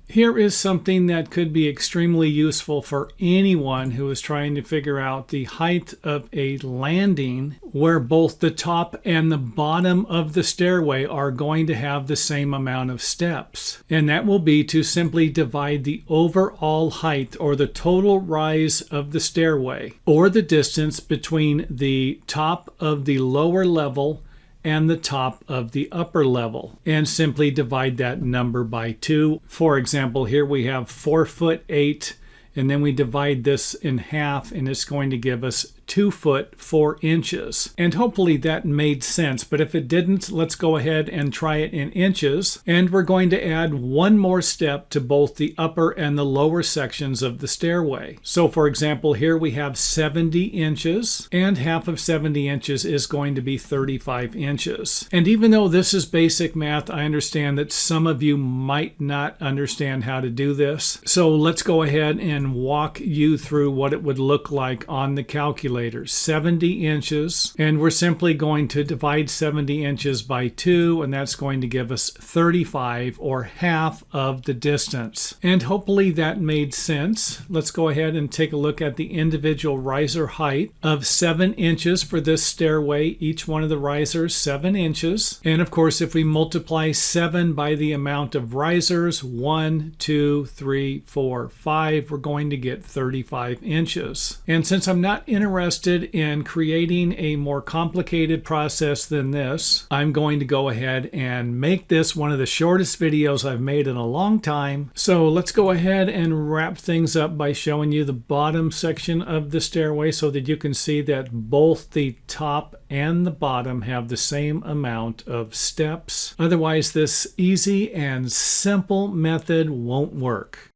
Here is something that could be extremely useful for anyone who is trying to figure out the height of a landing where both the top and the bottom of the stairway are going to have the same amount of steps. And that will be to simply divide the overall height, or the total rise of the stairway, or the distance between the top of the lower level and the top of the upper level, and simply divide that number by 2. For example, here we have 4'8", and then we divide this in half, and it's going to give us 2 foot 4 inches. And hopefully that made sense, but if it didn't, let's go ahead and try it in inches. And we're going to add one more step to both the upper and the lower sections of the stairway. So for example, here we have 70 inches, and half of 70 inches is going to be 35 inches. And even though this is basic math, I understand that some of you might not understand how to do this. So let's go ahead and walk you through what it would look like on the calculator. 70 inches, and we're simply going to divide 70 inches by 2, and that's going to give us 35, or half of the distance. And hopefully that made sense. Let's go ahead and take a look at the individual riser height of 7 inches for this stairway. Each one of the risers 7 inches, and of course if we multiply 7 by the amount of risers, 1, 2, 3, 4, 5, we're going to get 35 inches. And since I'm not interested in creating a more complicated process than this, I'm going to go ahead and make this one of the shortest videos I've made in a long time. So let's go ahead and wrap things up by showing you the bottom section of the stairway so that you can see that both the top and the bottom have the same amount of steps. Otherwise, this easy and simple method won't work.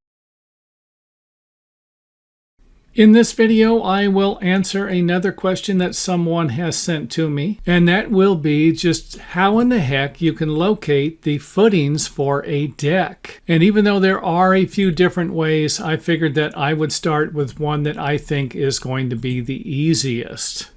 In this video, I will answer another question that someone has sent to me, and that will be just how in the heck you can locate the footings for a deck. And even though there are a few different ways, I figured that I would start with one that I think is going to be the easiest.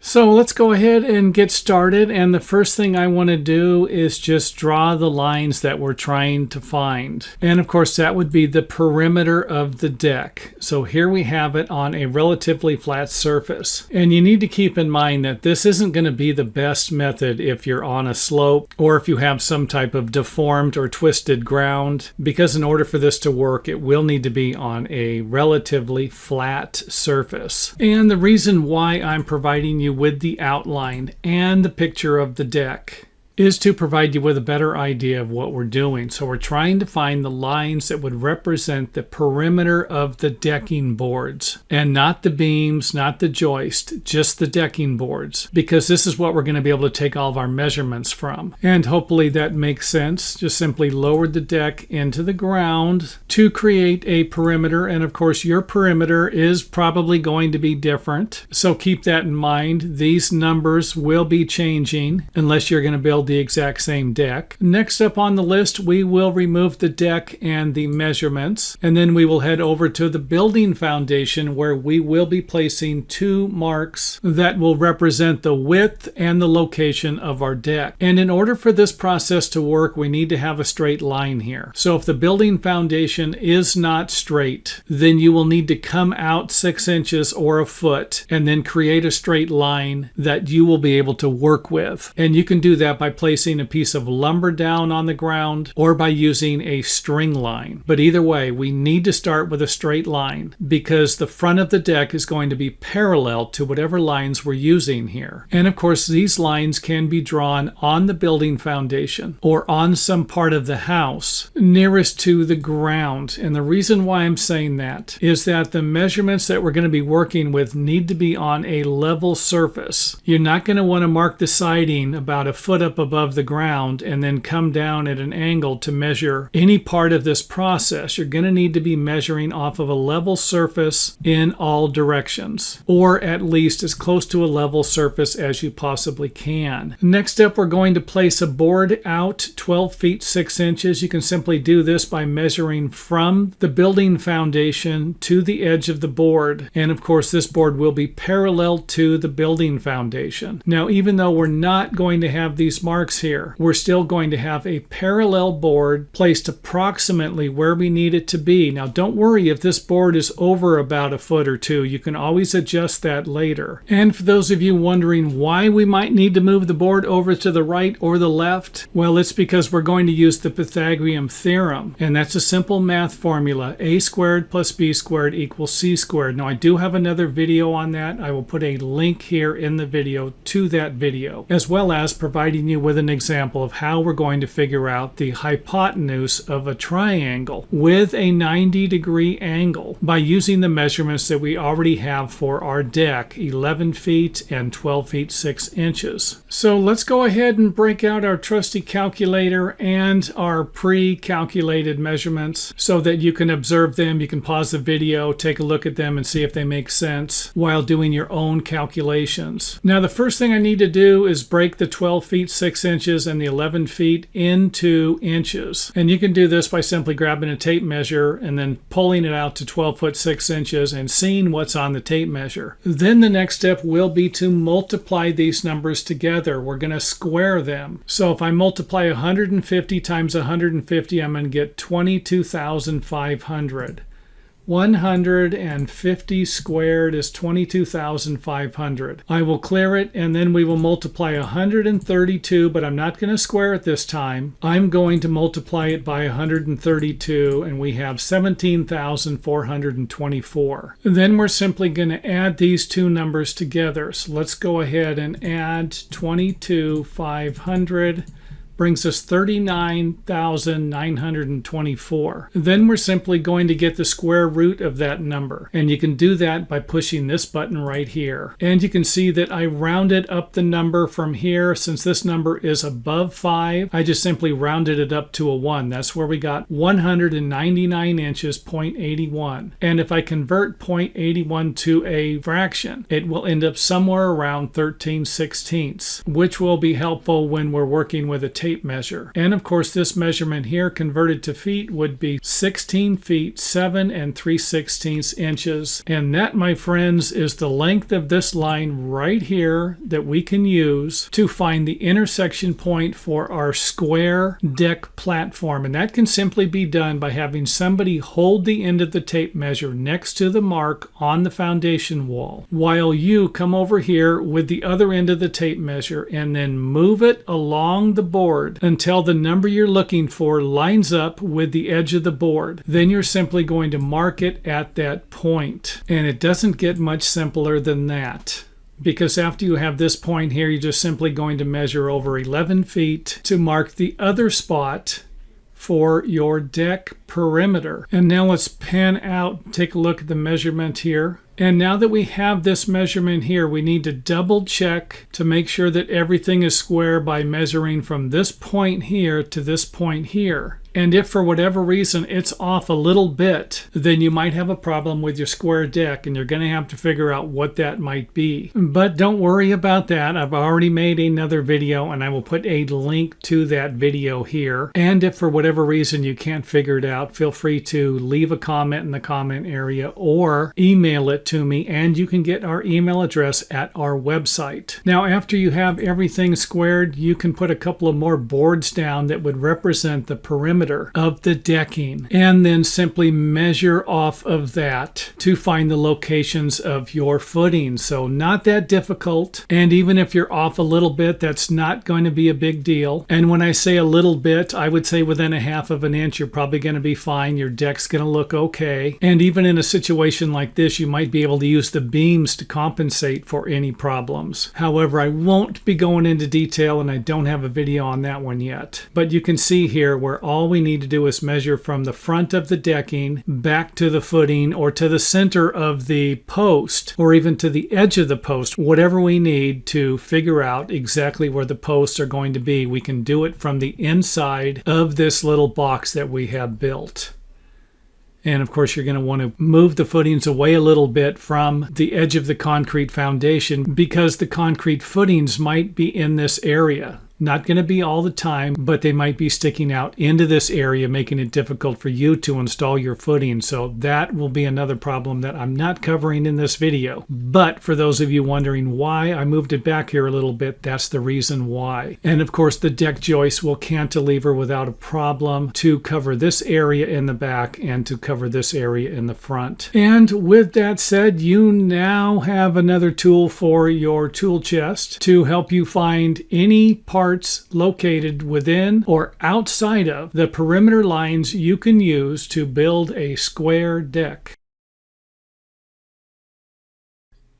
So let's go ahead and get started, and the first thing I want to do is just draw the lines that we're trying to find. And of course that would be the perimeter of the deck. So here we have it on a relatively flat surface. And you need to keep in mind that this isn't going to be the best method if you're on a slope or if you have some type of deformed or twisted ground, because in order for this to work, it will need to be on a relatively flat surface. And the reason why I'm providing you with the outline and the picture of the deck is to provide you with a better idea of what we're doing. So we're trying to find the lines that would represent the perimeter of the decking boards, and not the beams, not the joist, just the decking boards, because this is what we're going to be able to take all of our measurements from. And hopefully that makes sense. Just simply lower the deck into the ground to create a perimeter. And of course, your perimeter is probably going to be different. So keep that in mind. These numbers will be changing unless you're going to build the exact same deck. Next up on the list, we will remove the deck and the measurements, and then we will head over to the building foundation, where we will be placing 2 marks that will represent the width and the location of our deck. And in order for this process to work, we need to have a straight line here. So if the building foundation is not straight, then you will need to come out 6 inches or a foot and then create a straight line that you will be able to work with. And you can do that by placing a piece of lumber down on the ground or by using a string line. But either way, we need to start with a straight line, because the front of the deck is going to be parallel to whatever lines we're using here. And of course, these lines can be drawn on the building foundation or on some part of the house nearest to the ground. And the reason why I'm saying that is that the measurements that we're going to be working with need to be on a level surface. You're not going to want to mark the siding about a foot up above the ground and then come down at an angle to measure any part of this process. You're going to need to be measuring off of a level surface in all directions, or at least as close to a level surface as you possibly can. Next up, we're going to place a board out 12 feet 6 inches. You can simply do this by measuring from the building foundation to the edge of the board. And of course, this board will be parallel to the building foundation. Now, even though we're not going to have these marks here, we're still going to have a parallel board placed approximately where we need it to be. Now, don't worry if this board is over about a foot or two. You can always adjust that later. And for those of you wondering why we might need to move the board over to the right or the left, well, it's because we're going to use the Pythagorean theorem. And that's a simple math formula. A squared plus b squared equals c squared. Now, I do have another video on that. I will put a link here in the video to that video, as well as providing you with an example of how we're going to figure out the hypotenuse of a triangle with a 90-degree angle by using the measurements that we already have for our deck, 11 feet and 12 feet 6 inches. So let's go ahead and break out our trusty calculator and our pre-calculated measurements so that you can observe them. You can pause the video, take a look at them, and see if they make sense while doing your own calculations. Now, the first thing I need to do is break the 12 feet 6 inches and the 11 feet into inches. And you can do this by simply grabbing a tape measure and then pulling it out to 12 foot 6 inches and seeing what's on the tape measure. Then the next step will be to multiply these numbers together. We're going to square them. So if I multiply 150 times 150, I'm going to get 22,500. 150 squared is 22,500. I will clear it, and then we will multiply 132, but I'm not going to square it this time. I'm going to multiply it by 132, and we have 17,424. Then we're simply going to add these two numbers together. So let's go ahead and add 22,500. Brings us 39,924. Then we're simply going to get the square root of that number. And you can do that by pushing this button right here. And you can see that I rounded up the number from here. Since this number is above 5, I just simply rounded it up to a 1. That's where we got 199 inches, 0.81. And if I convert 0.81 to a fraction, it will end up somewhere around 13/16, which will be helpful when we're working with a tape measure. And of course, this measurement here converted to feet would be 16 feet 7 3/16 inches. And that, my friends, is the length of this line right here that we can use to find the intersection point for our square deck platform. And that can simply be done by having somebody hold the end of the tape measure next to the mark on the foundation wall, while you come over here with the other end of the tape measure and then move it along the board until the number you're looking for lines up with the edge of the board. Then you're simply going to mark it at that point. And it doesn't get much simpler than that. because after you have this point here, you're just simply going to measure over 11 feet to mark the other spot for your deck perimeter. And now let's pan out, take a look at the measurement here. And now that we have this measurement here, we need to double check to make sure that everything is square by measuring from this point here to this point here. And if for whatever reason it's off a little bit, then you might have a problem with your square deck, and you're going to have to figure out what that might be. But don't worry about that. I've already made another video, and I will put a link to that video here. And if for whatever reason you can't figure it out, feel free to leave a comment in the comment area or email it to me, and you can get our email address at our website. Now, after you have everything squared, you can put a couple of more boards down that would represent the perimeter of the decking, and then simply measure off of that to find the locations of your footing. So not that difficult, and even if you're off a little bit, that's not going to be a big deal. And when I say a little bit, I would say within 1/2 of an inch, you're probably going to be fine. Your deck's going to look okay. And even in a situation like this, you might be able to use the beams to compensate for any problems. However, I won't be going into detail, and I don't have a video on that one yet. But you can see here where all we need to do is measure from the front of the decking back to the footing, or to the center of the post, or even to the edge of the post. Whatever we need to figure out exactly where the posts are going to be, we can do it from the inside of this little box that we have built. And of course, you're going to want to move the footings away a little bit from the edge of the concrete foundation, because the concrete footings might be in this area. Not going to be all the time, but they might be sticking out into this area, making it difficult for you to install your footing. So that will be another problem that I'm not covering in this video. But for those of you wondering why I moved it back here a little bit, that's the reason why. And of course, the deck joist will cantilever without a problem to cover this area in the back and to cover this area in the front. And with that said, you now have another tool for your tool chest to help you find any part located within or outside of the perimeter lines you can use to build a square deck.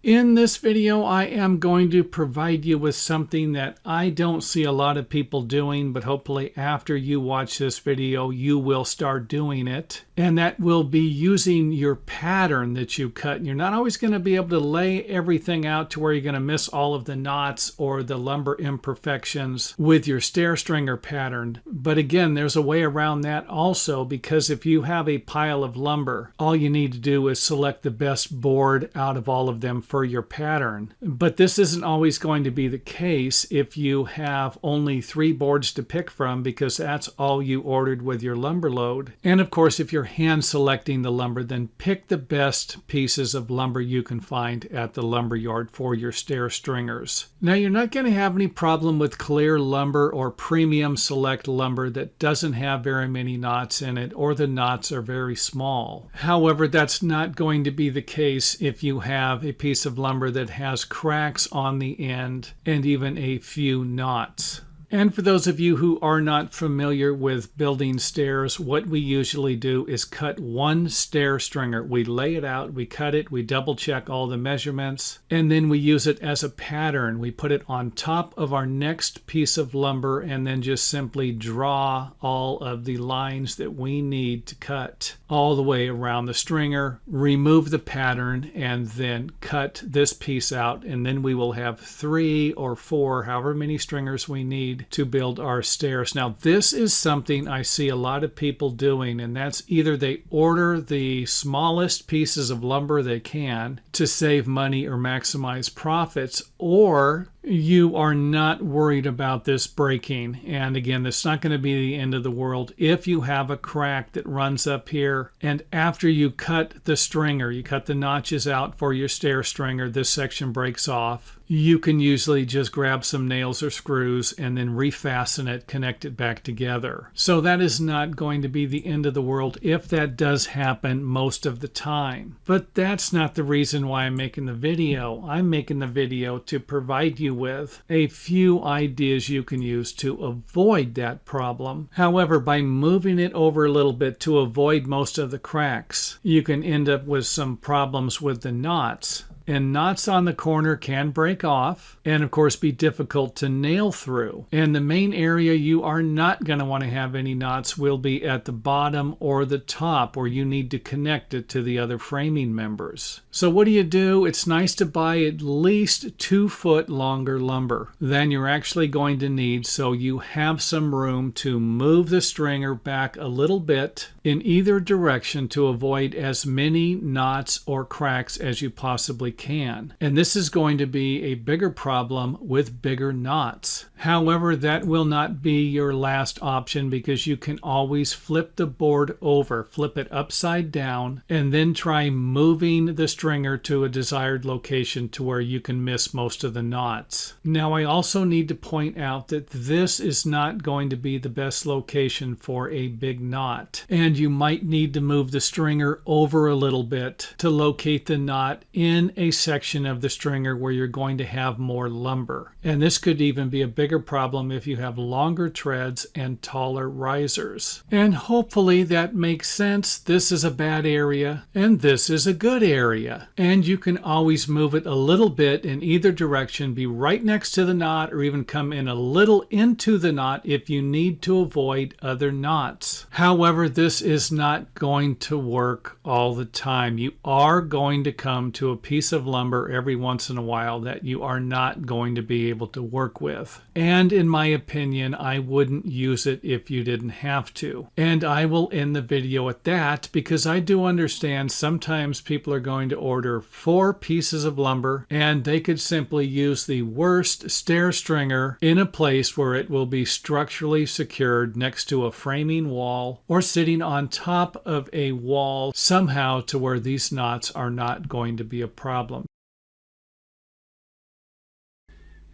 In this video, I am going to provide you with something that I don't see a lot of people doing, but hopefully after you watch this video, you will start doing it. And that will be using your pattern that you cut. And you're not always going to be able to lay everything out to where you're going to miss all of the knots or the lumber imperfections with your stair stringer pattern. But again, there's a way around that also, because if you have a pile of lumber, all you need to do is select the best board out of all of them for your pattern. But this isn't always going to be the case if you have only 3 boards to pick from, because that's all you ordered with your lumber load. And of course, if you're hand selecting the lumber, then pick the best pieces of lumber you can find at the lumber yard for your stair stringers. Now, you're not going to have any problem with clear lumber or premium select lumber that doesn't have very many knots in it, or the knots are very small. However, that's not going to be the case if you have a piece of lumber that has cracks on the end and even a few knots. And for those of you who are not familiar with building stairs, what we usually do is cut one stair stringer. We lay it out, we cut it, we double check all the measurements, and then we use it as a pattern. We put it on top of our next piece of lumber and then just simply draw all of the lines that we need to cut all the way around the stringer, remove the pattern, and then cut this piece out. And then we will have 3 or 4, however many stringers we need to build our stairs. Now, this is something I see a lot of people doing, and that's either they order the smallest pieces of lumber they can to save money or maximize profits, or you are not worried about this breaking. And again, it's not going to be the end of the world if you have a crack that runs up here, and after you cut the stringer, you cut the notches out for your stair stringer, this section breaks off. You can usually just grab some nails or screws and then refasten it, connect it back together. So that is not going to be the end of the world if that does happen most of the time. But that's not the reason why I'm making the video. I'm making the video to provide you with a few ideas you can use to avoid that problem. However, by moving it over a little bit to avoid most of the cracks, you can end up with some problems with the knots. and knots on the corner can break off and of course be difficult to nail through. And the main area you are not going to want to have any knots will be at the bottom or the top where you need to connect it to the other framing members. So what do? It's nice to buy at least 2 foot longer lumber than you're actually going to need, so you have some room to move the stringer back a little bit in either direction to avoid as many knots or cracks as you possibly can. And this is going to be a bigger problem with bigger knots. However, that will not be your last option because you can always flip the board over, flip it upside down, and then try moving the stringer to a desired location to where you can miss most of the knots. Now, I also need to point out that this is not going to be the best location for a big knot, and you might need to move the stringer over a little bit to locate the knot in a section of the stringer where you're going to have more lumber. And this could even be a bigger problem if you have longer treads and taller risers. And hopefully that makes sense. This is a bad area and this is a good area. And you can always move it a little bit in either direction, be right next to the knot, or even come in a little into the knot if you need to avoid other knots. However, this is not going to work all the time. You are going to come to a piece of lumber every once in a while that you are not going to be able to work with. And in my opinion, I wouldn't use it if you didn't have to. And I will end the video at that because I do understand sometimes people are going to order 4 pieces of lumber and they could simply use the worst stair stringer in a place where it will be structurally secured next to a framing wall or sitting on top of a wall somehow to where these knots are not going to be a problem.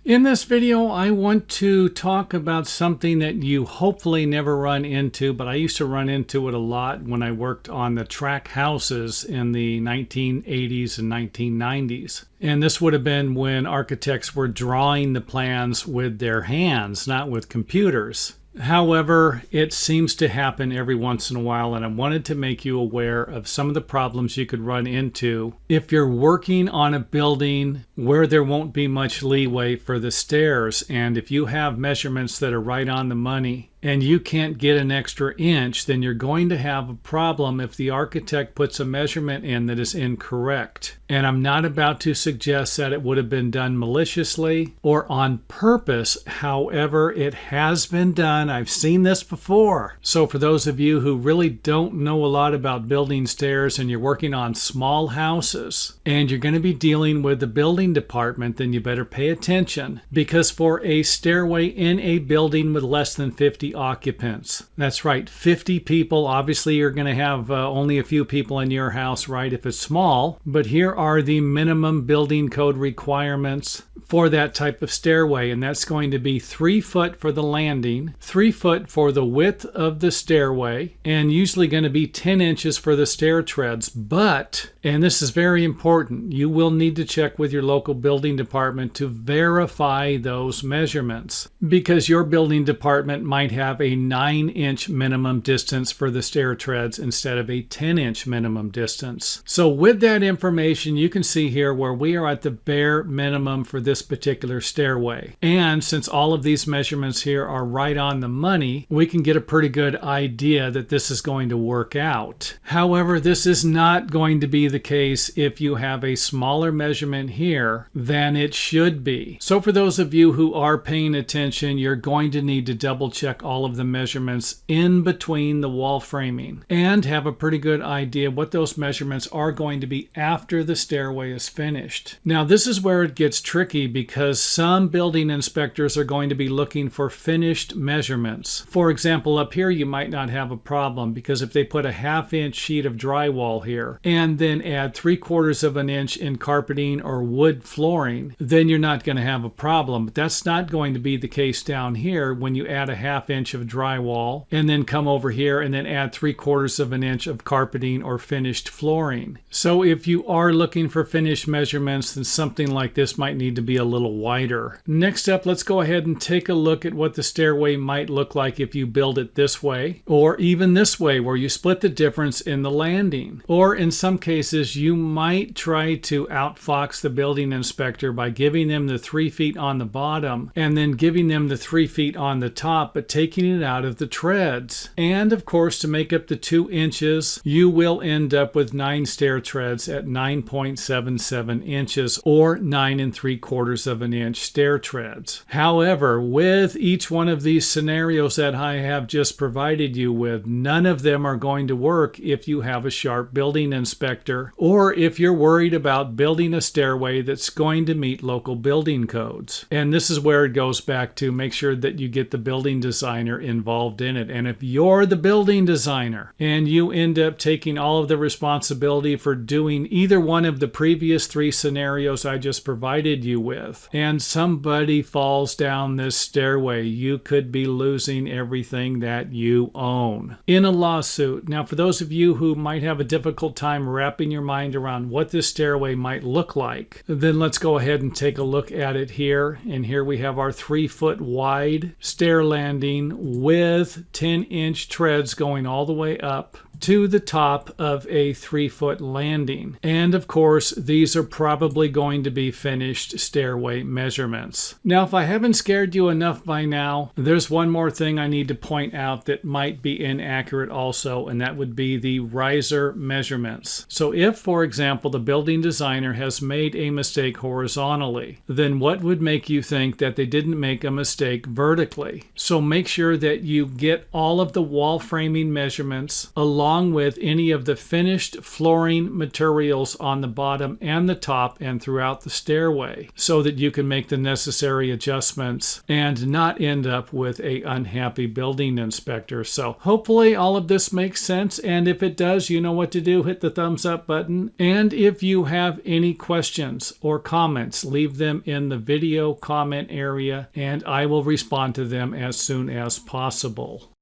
In this video, I want to talk about something that you hopefully never run into, but I used to run into it a lot when I worked on the track houses in the 1980s and 1990s. And this would have been when architects were drawing the plans with their hands, not with computers. However, it seems to happen every once in a while, and I wanted to make you aware of some of the problems you could run into if you're working on a building where there won't be much leeway for the stairs. And if you have measurements that are right on the money and you can't get an extra inch, then you're going to have a problem if the architect puts a measurement in that is incorrect. And I'm not about to suggest that it would have been done maliciously or on purpose. However, it has been done. I've seen this before. So for those of you who really don't know a lot about building stairs and you're working on small houses and you're going to be dealing with the building department, then you better pay attention, because for a stairway in a building with less than 50 occupants. That's right, 50 people. Obviously, you're going to have only a few people in your house, right, if it's small. But here are the minimum building code requirements for that type of stairway. And that's going to be 3 foot for the landing, 3 foot for the width of the stairway, and usually going to be 10 inches for the stair treads. But, and this is very important, you will need to check with your local building department to verify those measurements, because your building department might have a 9-inch minimum distance for the stair treads instead of a 10-inch minimum distance. So with that information, you can see here where we are at the bare minimum for this particular stairway. And since all of these measurements here are right on the money, we can get a pretty good idea that this is going to work out. However, this is not going to be the case if you have a smaller measurement here than it should be. So for those of you who are paying attention, you're going to need to double check all of the measurements in between the wall framing and have a pretty good idea what those measurements are going to be after the stairway is finished. Now, this is where it gets tricky because some building inspectors are going to be looking for finished measurements. For example, up here you might not have a problem, because if they put a 1/2 inch sheet of drywall here and then add 3/4 of an inch in carpeting or wood flooring, then you're not going to have a problem. But that's not going to be the case down here when you add a 1/2 inch of drywall and then come over here and then add 3/4 of an inch of carpeting or finished flooring. So if you are looking for finished measurements, then something like this might need to be be a little wider. Next up, let's go ahead and take a look at what the stairway might look like if you build it this way, or even this way where you split the difference in the landing. Or in some cases, you might try to outfox the building inspector by giving them the 3 feet on the bottom and then giving them the 3 feet on the top, but taking it out of the treads. And of course, to make up the 2 inches, you will end up with 9 stair treads at 9.77 inches or 9 3/4 of an inch stair treads. However, with each one of these scenarios that I have just provided you with, none of them are going to work if you have a sharp building inspector or if you're worried about building a stairway that's going to meet local building codes. And this is where it goes back to make sure that you get the building designer involved in it. And if you're the building designer and you end up taking all of the responsibility for doing either one of the previous 3 scenarios I just provided you with, and somebody falls down this stairway, you could be losing everything that you own in a lawsuit. Now, for those of you who might have a difficult time wrapping your mind around what this stairway might look like, then let's go ahead and take a look at it here. And here we have our 3-foot wide stair landing with 10-inch treads going all the way up to the top of a 3-foot landing. And of course, these are probably going to be finished stairway measurements. Now, if I haven't scared you enough by now, there's one more thing I need to point out that might be inaccurate also, and that would be the riser measurements. So if, for example, the building designer has made a mistake horizontally, then what would make you think that they didn't make a mistake vertically? So make sure that you get all of the wall framing measurements along with any of the finished flooring materials on the bottom and the top and throughout the stairway so that you can make the necessary adjustments and not end up with an unhappy building inspector. So hopefully all of this makes sense, and if it does, you know what to do. Hit the thumbs up button, and if you have any questions or comments, leave them in the video comment area and I will respond to them as soon as possible.